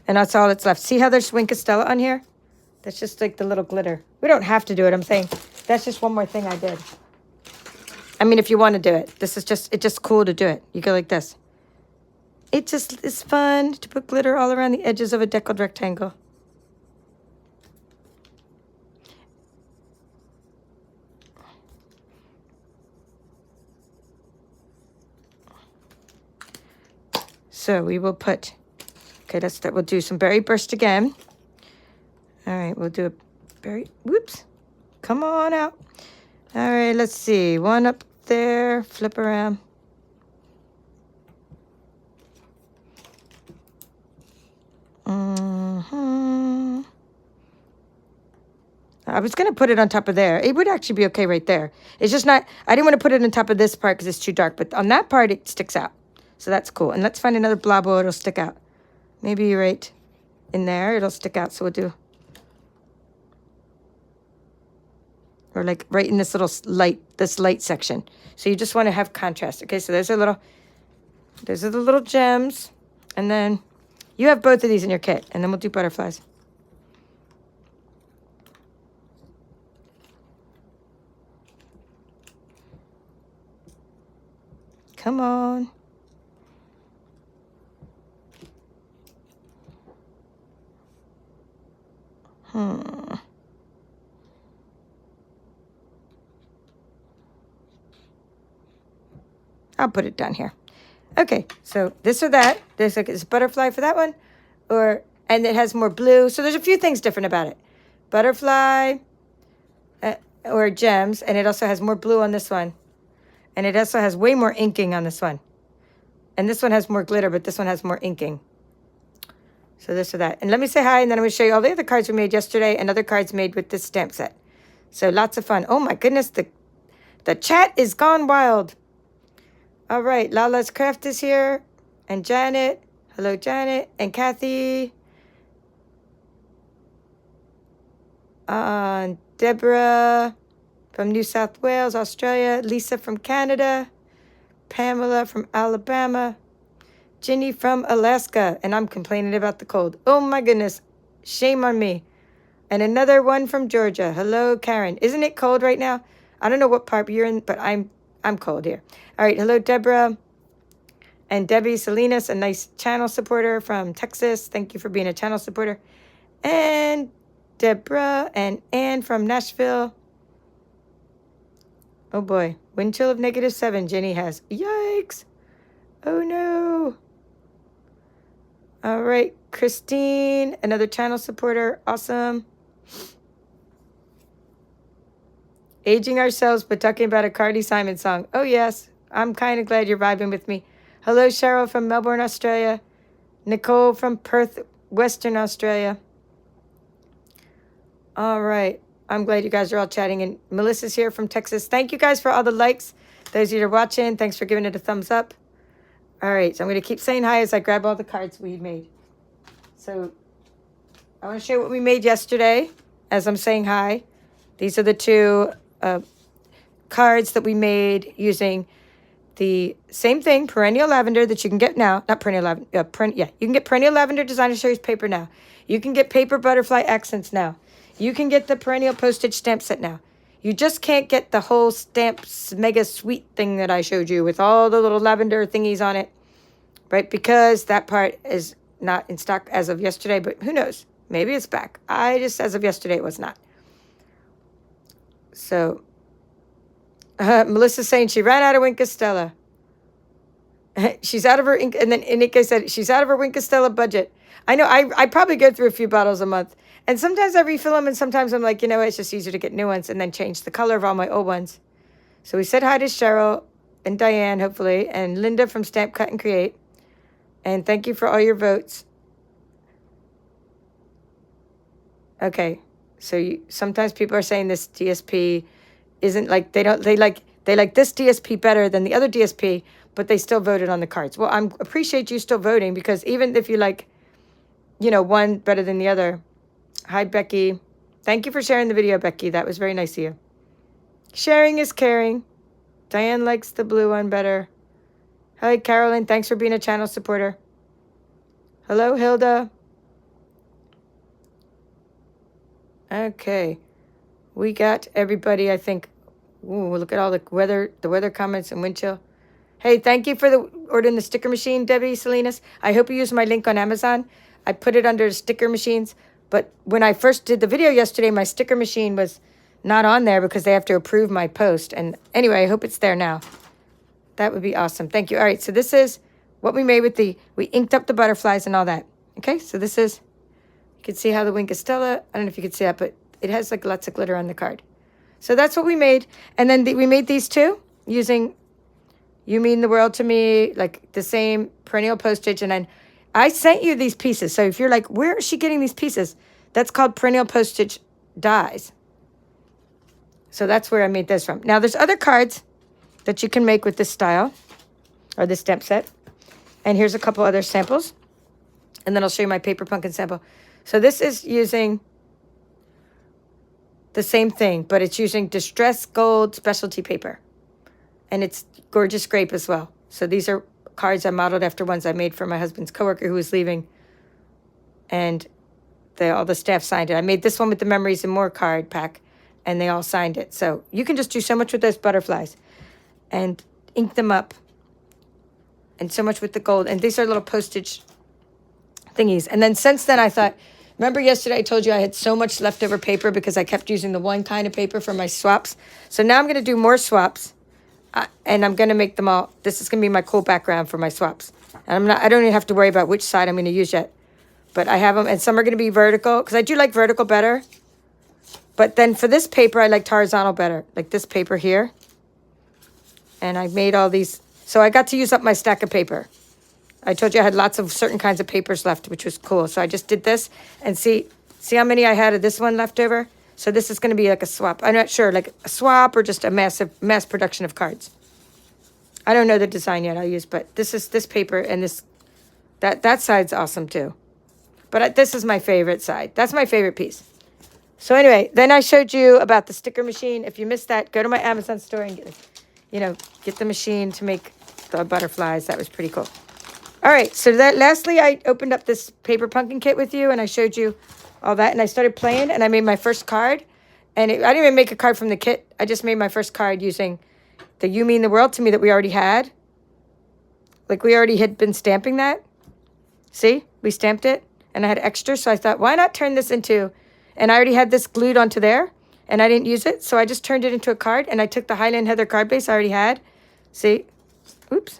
A: And that's all that's left. See how there's Wink of Stella on here? That's just like the little glitter. We don't have to do it. I'm saying that's just one more thing I did. I mean, if you want to do it. This is just, it's just cool to do it. You go like this. It just is fun to put glitter all around the edges of a deckled rectangle. So we will put, okay, we'll do some berry burst again. All right, we'll do a berry, whoops, come on out. All right, let's see, one up there, flip around. I was going to put it on top of there. It would actually be okay right there. It's just not, I didn't want to put it on top of this part because it's too dark. But on that part, it sticks out. So that's cool. And let's find another blob where it'll stick out. Maybe right in there, it'll stick out. So we'll do, or like right in this little light, this light section. So you just want to have contrast. Okay, so those are the little gems. And then you have both of these in your kit. And then we'll do butterflies. Come on. I'll put it down here. Okay, so this or that. There's like a butterfly for that one. And it has more blue. So there's a few things different about it. Butterfly or gems. And it also has more blue on this one. And it also has way more inking on this one. And this one has more glitter, but this one has more inking. So this or that. And let me say hi, and then I'm going to show you all the other cards we made yesterday and other cards made with this stamp set. So lots of fun. Oh my goodness, the chat is gone wild. All right, Lala's Craft is here. And Janet. Hello, Janet. And Kathy. Deborah from New South Wales, Australia. Lisa from Canada. Pamela from Alabama. Ginny from Alaska. And I'm complaining about the cold. Oh my goodness. Shame on me. And another one from Georgia. Hello, Karen. Isn't it cold right now? I don't know what part you're in, but I'm cold here. All right. Hello, Deborah. And Debbie Salinas, a nice channel supporter from Texas. Thank you for being a channel supporter. And Deborah and Ann from Nashville. Oh boy, wind chill of -7 Jenny has. Yikes. Oh no. All right, Christine, another channel supporter. Awesome. Aging ourselves, but talking about a Cardi Simon song. Oh yes, I'm kind of glad you're vibing with me. Hello, Cheryl from Melbourne, Australia. Nicole from Perth, Western Australia. All right. I'm glad you guys are all chatting. And Melissa's here from Texas. Thank you guys for all the likes. Those of you that are watching, thanks for giving it a thumbs up. All right, so I'm going to keep saying hi as I grab all the cards we made. So I want to show you what we made yesterday as I'm saying hi. These are the two cards that we made using the same thing, Perennial Lavender, that you can get now. Not Perennial Lavender. You can get Perennial Lavender Designer Series paper now. You can get paper butterfly accents now. You can get the Perennial Postage stamp set now. You just can't get the whole stamps mega sweet thing that I showed you with all the little lavender thingies on it, right? Because that part is not in stock as of yesterday, but who knows? Maybe it's back. As of yesterday, it was not. So, Melissa's saying she ran out of Wink Stella. She's out of her ink, and then Enrique said she's out of her Wink Stella budget. I know, I probably go through a few bottles a month. And sometimes I refill them, and sometimes I'm like, you know what, it's just easier to get new ones and then change the color of all my old ones. So we said hi to Cheryl and Diane, hopefully, and Linda from Stamp Cut and Create. And thank you for all your votes. Okay, so sometimes people are saying this DSP isn't like, they like this DSP better than the other DSP, but they still voted on the cards. Well, I appreciate you still voting, because even if you like, one better than the other. Hi, Becky. Thank you for sharing the video, Becky. That was very nice of you. Sharing is caring. Diane likes the blue one better. Hi, Carolyn. Thanks for being a channel supporter. Hello, Hilda. Okay. We got everybody, I think. Ooh, look at all the weather comments and wind chill. Hey, thank you for ordering the sticker machine, Debbie Salinas. I hope you use my link on Amazon. I put it under sticker machines. But when I first did the video yesterday, my sticker machine was not on there because they have to approve my post. And anyway, I hope it's there now. That would be awesome. Thank you. All right, so this is what we made with we inked up the butterflies and all that. Okay, so this is, you can see how the wink is Stella. I don't know if you can see that, but it has like lots of glitter on the card. So that's what we made. And then we made these two using You Mean the World to Me, like the same Perennial Postage. And then I sent you these pieces. So if you're like, where is she getting these pieces? That's called Perennial Postage dies. So that's where I made this from. Now there's other cards that you can make with this style or this stamp set. And here's a couple other samples. And then I'll show you my paper pumpkin sample. So this is using the same thing, but it's using distressed gold specialty paper. And it's gorgeous grape as well. So these are cards I modeled after ones I made for my husband's coworker who was leaving. And all the staff signed it. I made this one with the Memories and More card pack, and they all signed it. So you can just do so much with those butterflies and ink them up. And so much with the gold. And these are little postage thingies. And then since then I thought, remember yesterday I told you I had so much leftover paper because I kept using the one kind of paper for my swaps. So now I'm going to do more swaps. And I'm going to make them all. This is going to be my cool background for my swaps. And I don't even have to worry about which side I'm going to use yet. But I have them. And some are going to be vertical. Because I do like vertical better. But then for this paper, I liked horizontal better. Like this paper here. And I made all these. So I got to use up my stack of paper. I told you I had lots of certain kinds of papers left, which was cool. So I just did this. And see how many I had of this one left over? So this is going to be like a swap. I'm not sure, like a swap or just a mass production of cards. I don't know the design yet I'll use, but this is this paper and that side's awesome too. But this is my favorite side. That's my favorite piece. So anyway, then I showed you about the sticker machine. If you missed that, go to my Amazon store and get the machine to make the butterflies. That was pretty cool. All right, so lastly, I opened up this paper pumpkin kit with you, and I showed you all that, and I started playing, and I made my first card. And I didn't even make a card from the kit. I just made my first card using the You Mean the World to Me that we already had. Like we already had been stamping that. See? We stamped it, and I had extra, so I thought, why not turn this into... And I already had this glued onto there, and I didn't use it, so I just turned it into a card, and I took the Highland Heather card base I already had. See? Oops.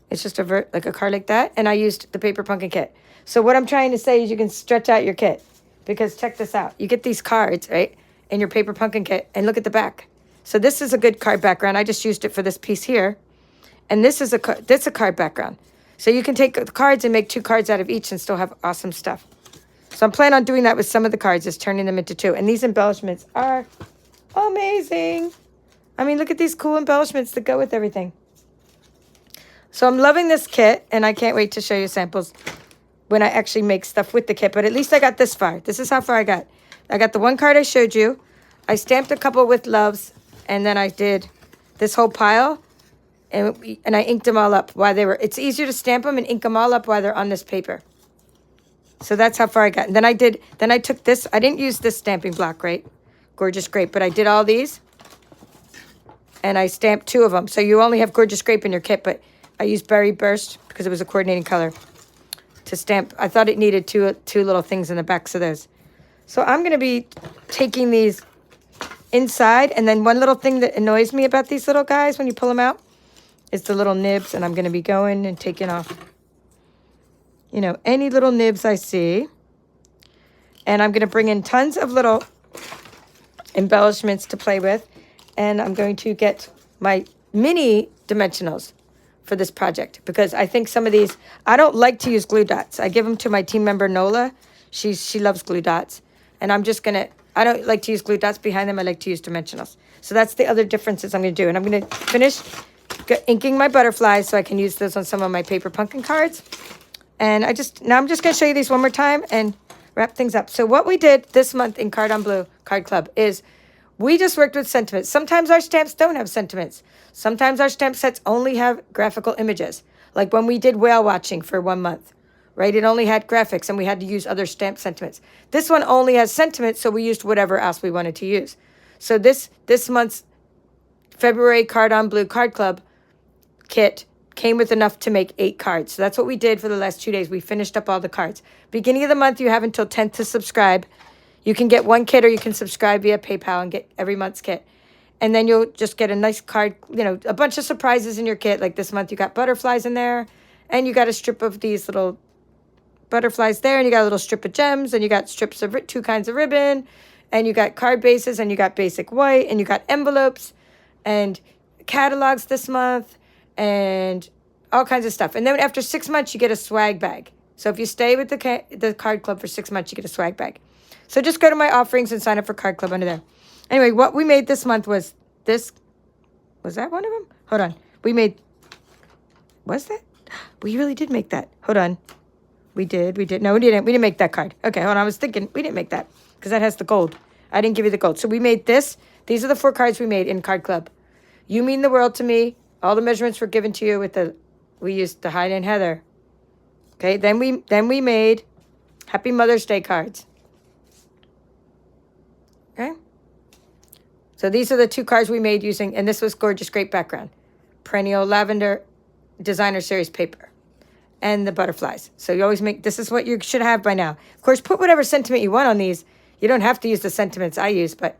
A: It's just like a card like that, and I used the paper pumpkin kit. So what I'm trying to say is you can stretch out your kit, because check this out. You get these cards, right, in your paper pumpkin kit, and look at the back. So this is a good card background. I just used it for this piece here, and this is a card background. So you can take the cards and make 2 cards out of each and still have awesome stuff. So I'm planning on doing that with some of the cards, just turning them into 2. And these embellishments are amazing. I mean, look at these cool embellishments that go with everything. So I'm loving this kit, and I can't wait to show you samples when I actually make stuff with the kit. But at least I got this far. This is how far I got. I got the one card I showed you. I stamped a couple with loves, and then I did this whole pile, and I inked them all up while they were... It's easier to stamp them and ink them all up while they're on this paper. So that's how far I got. And then I took this. I didn't use this stamping block, right? Gorgeous Grape. But I did all these, and I stamped 2 of them. So you only have Gorgeous Grape in your kit, but I used Berry Burst because it was a coordinating color to stamp. I thought it needed two little things in the backs of those. So I'm going to be taking these inside. And then one little thing that annoys me about these little guys when you pull them out is the little nibs. And I'm going to be going and taking off, any little nibs I see. And I'm going to bring in tons of little embellishments to play with. And I'm going to get my mini dimensionals for this project, because I think some of these, I don't like to use glue dots. I give them to my team member, Nola. She loves glue dots. And I'm just going to, I don't like to use glue dots behind them. I like to use dimensionals. So that's the other differences I'm going to do. And I'm going to finish inking my butterflies so I can use those on some of my paper pumpkin cards. And now I'm just going to show you these one more time and wrap things up. So what we did this month in Card on Blue Card Club is we just worked with sentiments. Sometimes our stamps don't have sentiments. Sometimes our stamp sets only have graphical images. Like when we did whale watching for 1 month, right? It only had graphics and we had to use other stamp sentiments. This one only has sentiments, so we used whatever else we wanted to use. So this month's February Card on Blue Card Club kit came with enough to make 8 cards. So that's what we did for the last 2 days. We finished up all the cards. Beginning of the month, you have until 10th to subscribe. You can get 1 kit or you can subscribe via PayPal and get every month's kit. And then you'll just get a nice card, you know, a bunch of surprises in your kit. Like this month you got butterflies in there, and you got a strip of these little butterflies there, and you got a little strip of gems, and you got strips of 2 kinds of ribbon, and you got card bases, and you got basic white, and you got envelopes and catalogs this month, and all kinds of stuff. And then after 6 months, you get a swag bag. So if you stay with the card club for 6 months, you get a swag bag. So just go to my offerings and sign up for card club under there. Anyway, what we made this month was this. Was that one of them? Hold on. We made, was that? We really did make that. Hold on. We did. No, we didn't. We didn't make that card. Okay, hold on. I was thinking we didn't make that because that has the gold. I didn't give you the gold. So we made this. These are the 4 cards we made in Card Club. You mean the world to me. All the measurements were given to you with we used the Heidi and Heather. Okay, then we made Happy Mother's Day cards. Okay. So these are the 2 cards we made using, and this was gorgeous, great background. Perennial Lavender Designer Series paper. And the butterflies. So you always make, this is what you should have by now. Of course, put whatever sentiment you want on these. You don't have to use the sentiments I use, but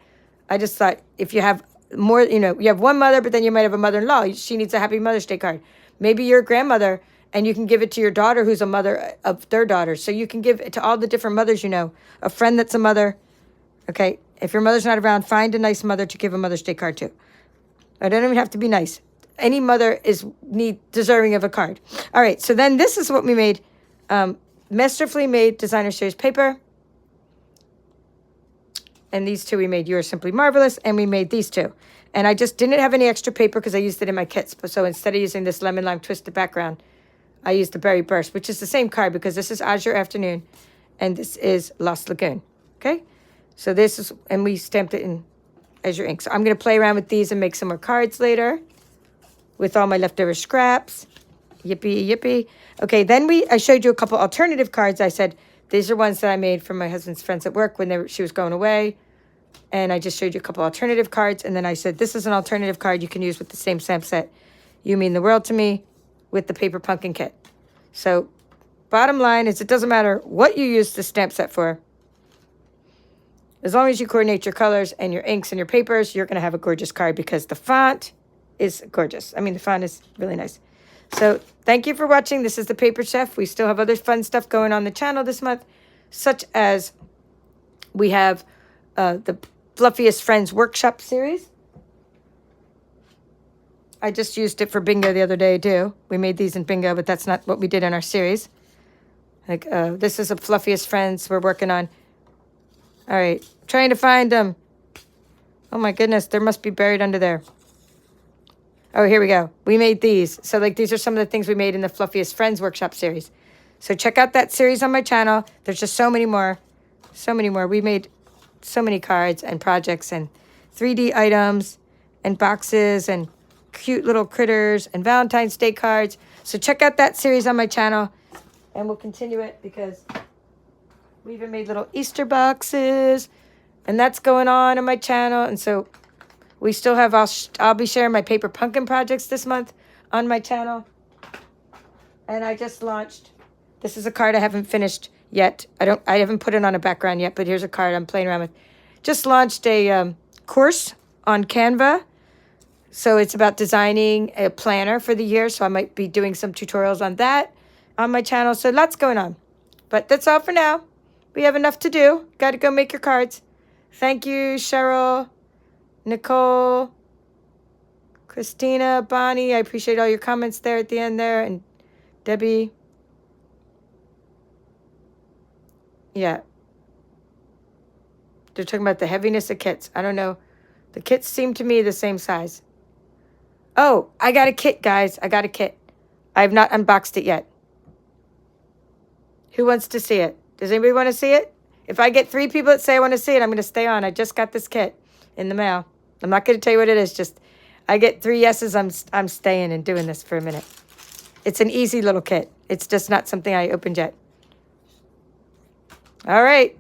A: I just thought if you have more, you know, you have one mother, but then you might have a mother-in-law. She needs a Happy Mother's Day card. Maybe you're a grandmother, and you can give it to your daughter who's a mother of their daughter. So you can give it to all the different mothers you know. A friend that's a mother. Okay, if your mother's not around, find a nice mother to give a Mother's Day card to. I don't even have to be nice. Any mother is deserving of a card. All right, so then this is what we made. Masterfully made Designer Series paper. And these 2 we made You Are Simply Marvelous, and we made these 2. And I just didn't have any extra paper because I used it in my kits. So instead of using this lemon lime twisted background, I used the Berry Burst, which is the same card because this is Azure Afternoon, and this is Lost Lagoon. Okay? So this is, and we stamped it in Azure ink. So I'm going to play around with these and make some more cards later with all my leftover scraps. Yippee, yippee. Okay, then I showed you a couple alternative cards. I said, these are ones that I made from my husband's friends at work when she was going away. And I just showed you a couple alternative cards. And then I said, this is an alternative card you can use with the same stamp set. You Mean the World to Me with the Paper Pumpkin Kit. So bottom line is it doesn't matter what you use the stamp set for. As long as you coordinate your colors and your inks and your papers, you're going to have a gorgeous card because the font is gorgeous. I mean, the font is really nice. So thank you for watching. This is The Paper Chef. We still have other fun stuff going on the channel this month, such as we have the Fluffiest Friends Workshop series. I just used it for bingo the other day, too. We made these in bingo, but that's not what we did in our series. Like, this is a Fluffiest Friends we're working on. All right, trying to find them. Oh, my goodness, there must be buried under there. Oh, here we go. We made these. So, like, these are some of the things we made in the Fluffiest Friends Workshop series. So check out that series on my channel. There's just so many more. So many more. We made so many cards and projects and 3D items and boxes and cute little critters and Valentine's Day cards. So check out that series on my channel. And we'll continue it because we even made little Easter boxes. And that's going on my channel. And so we still have, I'll be sharing my paper pumpkin projects this month on my channel. And I just launched, this is a card I haven't finished yet. I haven't put it on a background yet, but here's a card I'm playing around with. Just launched a course on Canva. So it's about designing a planner for the year. So I might be doing some tutorials on that on my channel. So lots going on. But that's all for now. We have enough to do. Got to go make your cards. Thank you, Cheryl, Nicole, Christina, Bonnie. I appreciate all your comments there at the end there. And Debbie. Yeah. They're talking about the heaviness of kits. I don't know. The kits seem to me the same size. Oh, I got a kit, guys. I got a kit. I have not unboxed it yet. Who wants to see it? Does anybody want to see it? If I get 3 people that say I want to see it, I'm going to stay on. I just got this kit in the mail. I'm not going to tell you what it is. Just I get 3 yeses. I'm staying and doing this for a minute. It's an easy little kit. It's just not something I opened yet. All right.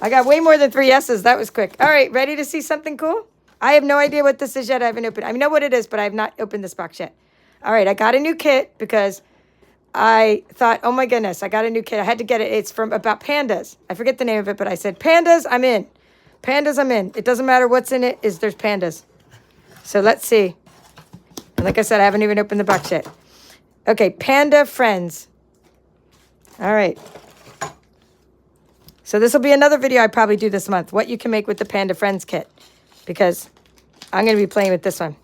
A: I got way more than 3 yeses. That was quick. All right. Ready to see something cool? I have no idea what this is yet. I haven't opened. I know what it is, but I have not opened this box yet. All right. I got a new kit because I thought, oh my goodness, I got a new kit. I had to get it. It's about pandas. I forget the name of it, but I said, pandas, I'm in. Pandas, I'm in. It doesn't matter what's in it, there's pandas. So let's see. And like I said, I haven't even opened the box yet. Okay, Panda Friends. All right. So this will be another video I probably do this month. What you can make with the Panda Friends kit. Because I'm going to be playing with this one.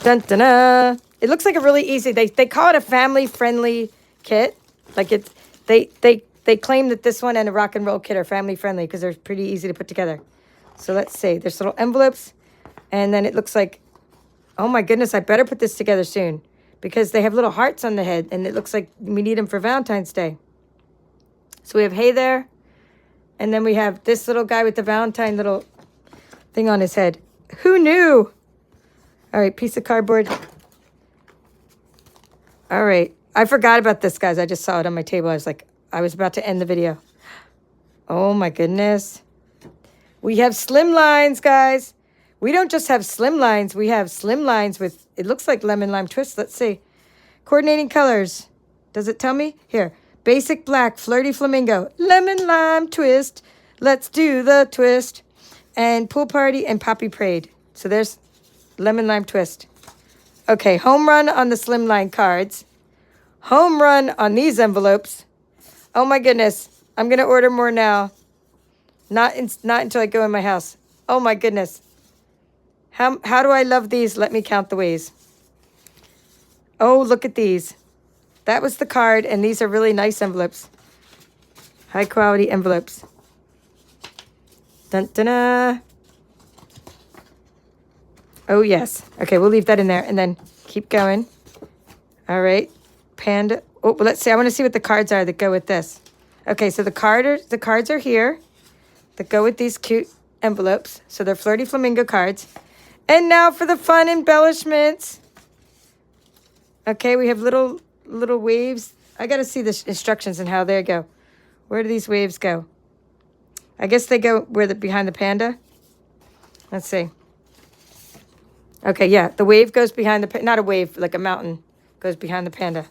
A: Dun, dun, dun. It looks like a really easy. They call it a family-friendly kit. Like it's they claim that this one and a rock and roll kit are family-friendly because they're pretty easy to put together. So let's see. There's little envelopes. And then it looks like, oh my goodness, I better put this together soon. Because they have little hearts on the head. And it looks like we need them for Valentine's Day. So we have Hey There. And then we have this little guy with the Valentine little thing on his head. Who knew? All right, piece of cardboard. All right. I forgot about this, guys. I just saw it on my table. I was about to end the video. Oh, my goodness. We have slim lines, guys. We don't just have slim lines. We have slim lines with, it looks like lemon lime twist. Let's see. Coordinating colors. Does it tell me? Here. Basic black, flirty flamingo, lemon lime twist. Let's do the twist. And pool party and poppy parade. So there's lemon lime twist. Okay, home run on the slimline cards. Home run on these envelopes. Oh my goodness. I'm going to order more now. Not until I go in my house. Oh my goodness. How do I love these? Let me count the ways. Oh, look at these. That was the card, and these are really nice envelopes. High quality envelopes. Dun, dun, dun. Oh, yes. Okay, we'll leave that in there, and then keep going. All right. Panda. Oh, well, let's see. I want to see what the cards are that go with this. Okay, so the cards are here that go with these cute envelopes. So they're Flirty Flamingo cards. And now for the fun embellishments. Okay, we have little waves. I got to see the instructions and how they go. Where do these waves go? I guess they go behind the panda. Let's see. Okay, yeah, the wave goes behind the not a wave, like a mountain goes behind the panda.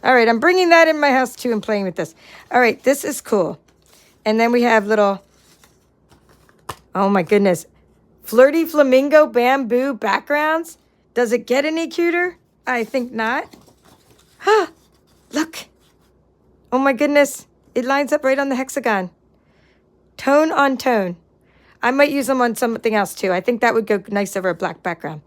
A: All right, I'm bringing that in my house too and playing with this. All right, this is cool. And then we have little, oh my goodness, Flirty Flamingo bamboo backgrounds. Does it get any cuter? I think not. Look. Oh my goodness. It lines up right on the hexagon. Tone on tone. I might use them on something else too. I think that would go nice over a black background.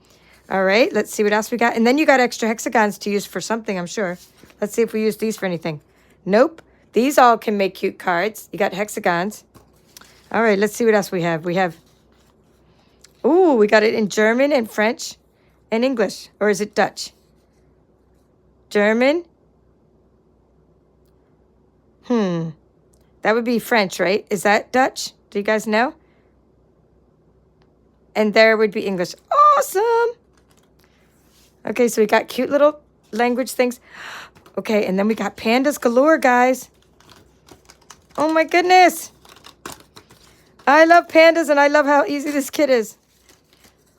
A: All right, let's see what else we got. And then you got extra hexagons to use for something, I'm sure. Let's see if we use these for anything. Nope. These all can make cute cards. You got hexagons. All right, let's see what else we have. We have, ooh, we got it in German and French and English. Or is it Dutch? German. That would be French, right? Is that Dutch? Do you guys know? And there would be English. Awesome. Okay, so we got cute little language things. Okay, and then we got pandas galore, guys. Oh my goodness. I love pandas and I love how easy this kit is.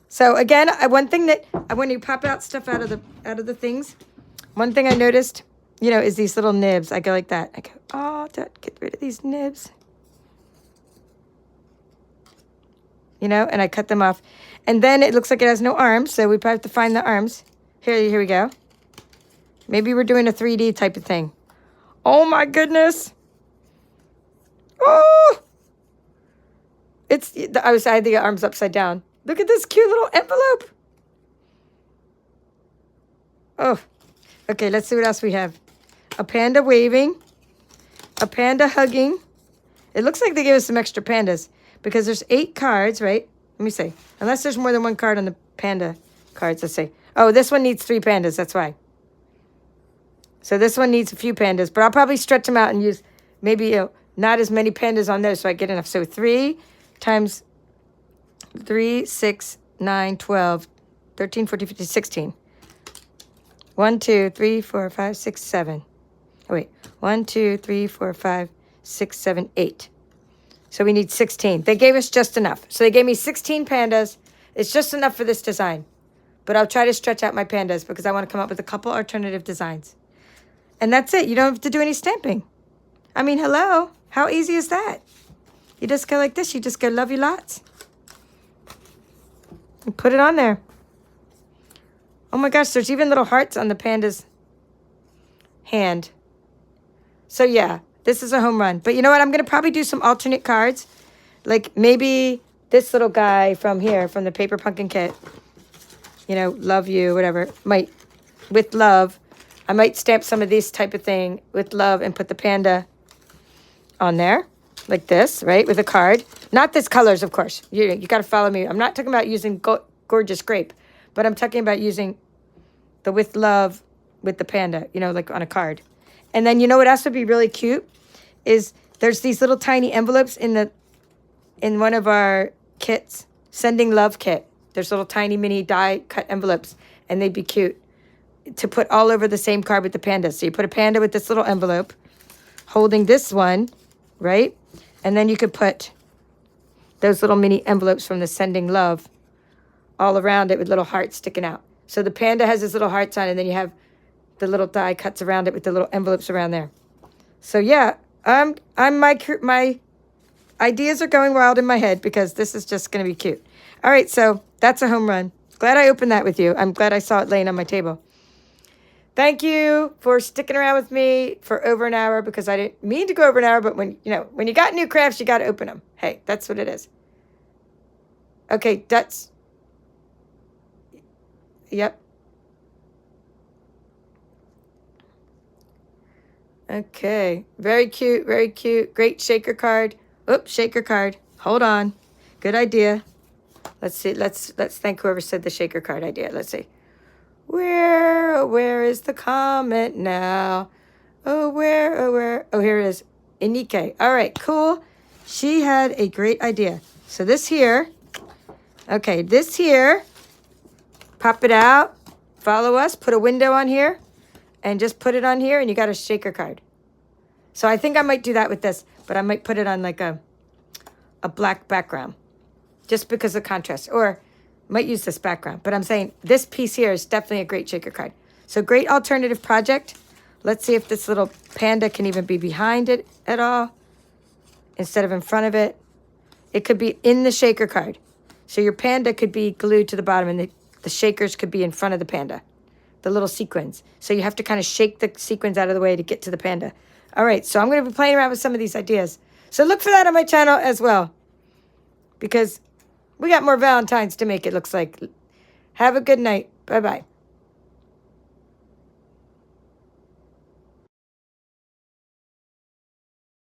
A: So again, one thing that when you pop out stuff out of the things, one thing I noticed, you know, is these little nibs. I go like that. I go, oh, get rid of these nibs. You know, and I cut them off. And then it looks like it has no arms, so we probably have to find the arms. Here we go. Maybe we're doing a 3D type of thing. Oh my goodness. Oh! I had the arms upside down. Look at this cute little envelope. Oh. Okay, let's see what else we have. A panda waving. A panda hugging. It looks like they gave us some extra pandas because there's 8 cards, right? Let me see. Unless there's more than one card on the panda cards. Let's see. Oh, this one needs 3 pandas. That's why. So this one needs a few pandas, but I'll probably stretch them out and use maybe not as many pandas on those so I get enough. So 3 times 3, 6, 9, 12, 13, 14, 15, 16. 1, 2, 3, 4, 5, 6, 7. Oh, wait. 1, 2, 3, 4, 5, 6, 7, 8. So we need 16. They gave us just enough. So they gave me 16 pandas. It's just enough for this design. But I'll try to stretch out my pandas because I want to come up with a couple alternative designs. And that's it. You don't have to do any stamping. I mean, hello. How easy is that? You just go like this. You just go love you lots. And put it on there. Oh my gosh, there's even little hearts on the panda's hand. So yeah, this is a home run. But you know what? I'm going to probably do some alternate cards. Like maybe this little guy from here, from the Paper Pumpkin kit. You know, love you, whatever. Might, with love. I might stamp some of this type of thing with love and put the panda on there. Like this, right? With a card. Not this colors, of course. You got to follow me. I'm not talking about using gorgeous grape. But I'm talking about using the with love with the panda, you know, like on a card. And then you know what else would be really cute? Is there's these little tiny envelopes in one of our kits. Sending Love kit. There's little tiny mini die cut envelopes. And they'd be cute to put all over the same card with the panda. So you put a panda with this little envelope holding this one, right? And then you could put those little mini envelopes from the Sending Love all around it with little hearts sticking out. So the panda has his little hearts on, and then you have the little die cuts around it with the little envelopes around there. So yeah, my ideas are going wild in my head because this is just going to be cute. All right, so that's a home run. Glad I opened that with you. I'm glad I saw it laying on my table. Thank you for sticking around with me for over an hour because I didn't mean to go over an hour, but when you got new crafts, you got to open them. Hey, that's what it is. Okay, that's... Yep. Okay. Very cute. Very cute. Great shaker card. Oops, shaker card. Hold on. Good idea. Let's see. Let's thank whoever said the shaker card idea. Let's see. Where is the comment now? Oh, where? Oh, here it is. Inike. All right, cool. She had a great idea. So this here. Okay, this here. Pop it out, follow us, put a window on here, and just put it on here, and you got a shaker card. So I think I might do that with this, but I might put it on like a black background, just because of contrast, or might use this background. But I'm saying this piece here is definitely a great shaker card. So great alternative project. Let's see if this little panda can even be behind it at all, instead of in front of it. It could be in the shaker card. So your panda could be glued to the bottom, and the shakers could be in front of the panda, the little sequins. So you have to kind of shake the sequins out of the way to get to the panda. All right, so I'm going to be playing around with some of these ideas. So look for that on my channel as well, because we got more Valentines to make, it looks like. Have a good night. Bye-bye.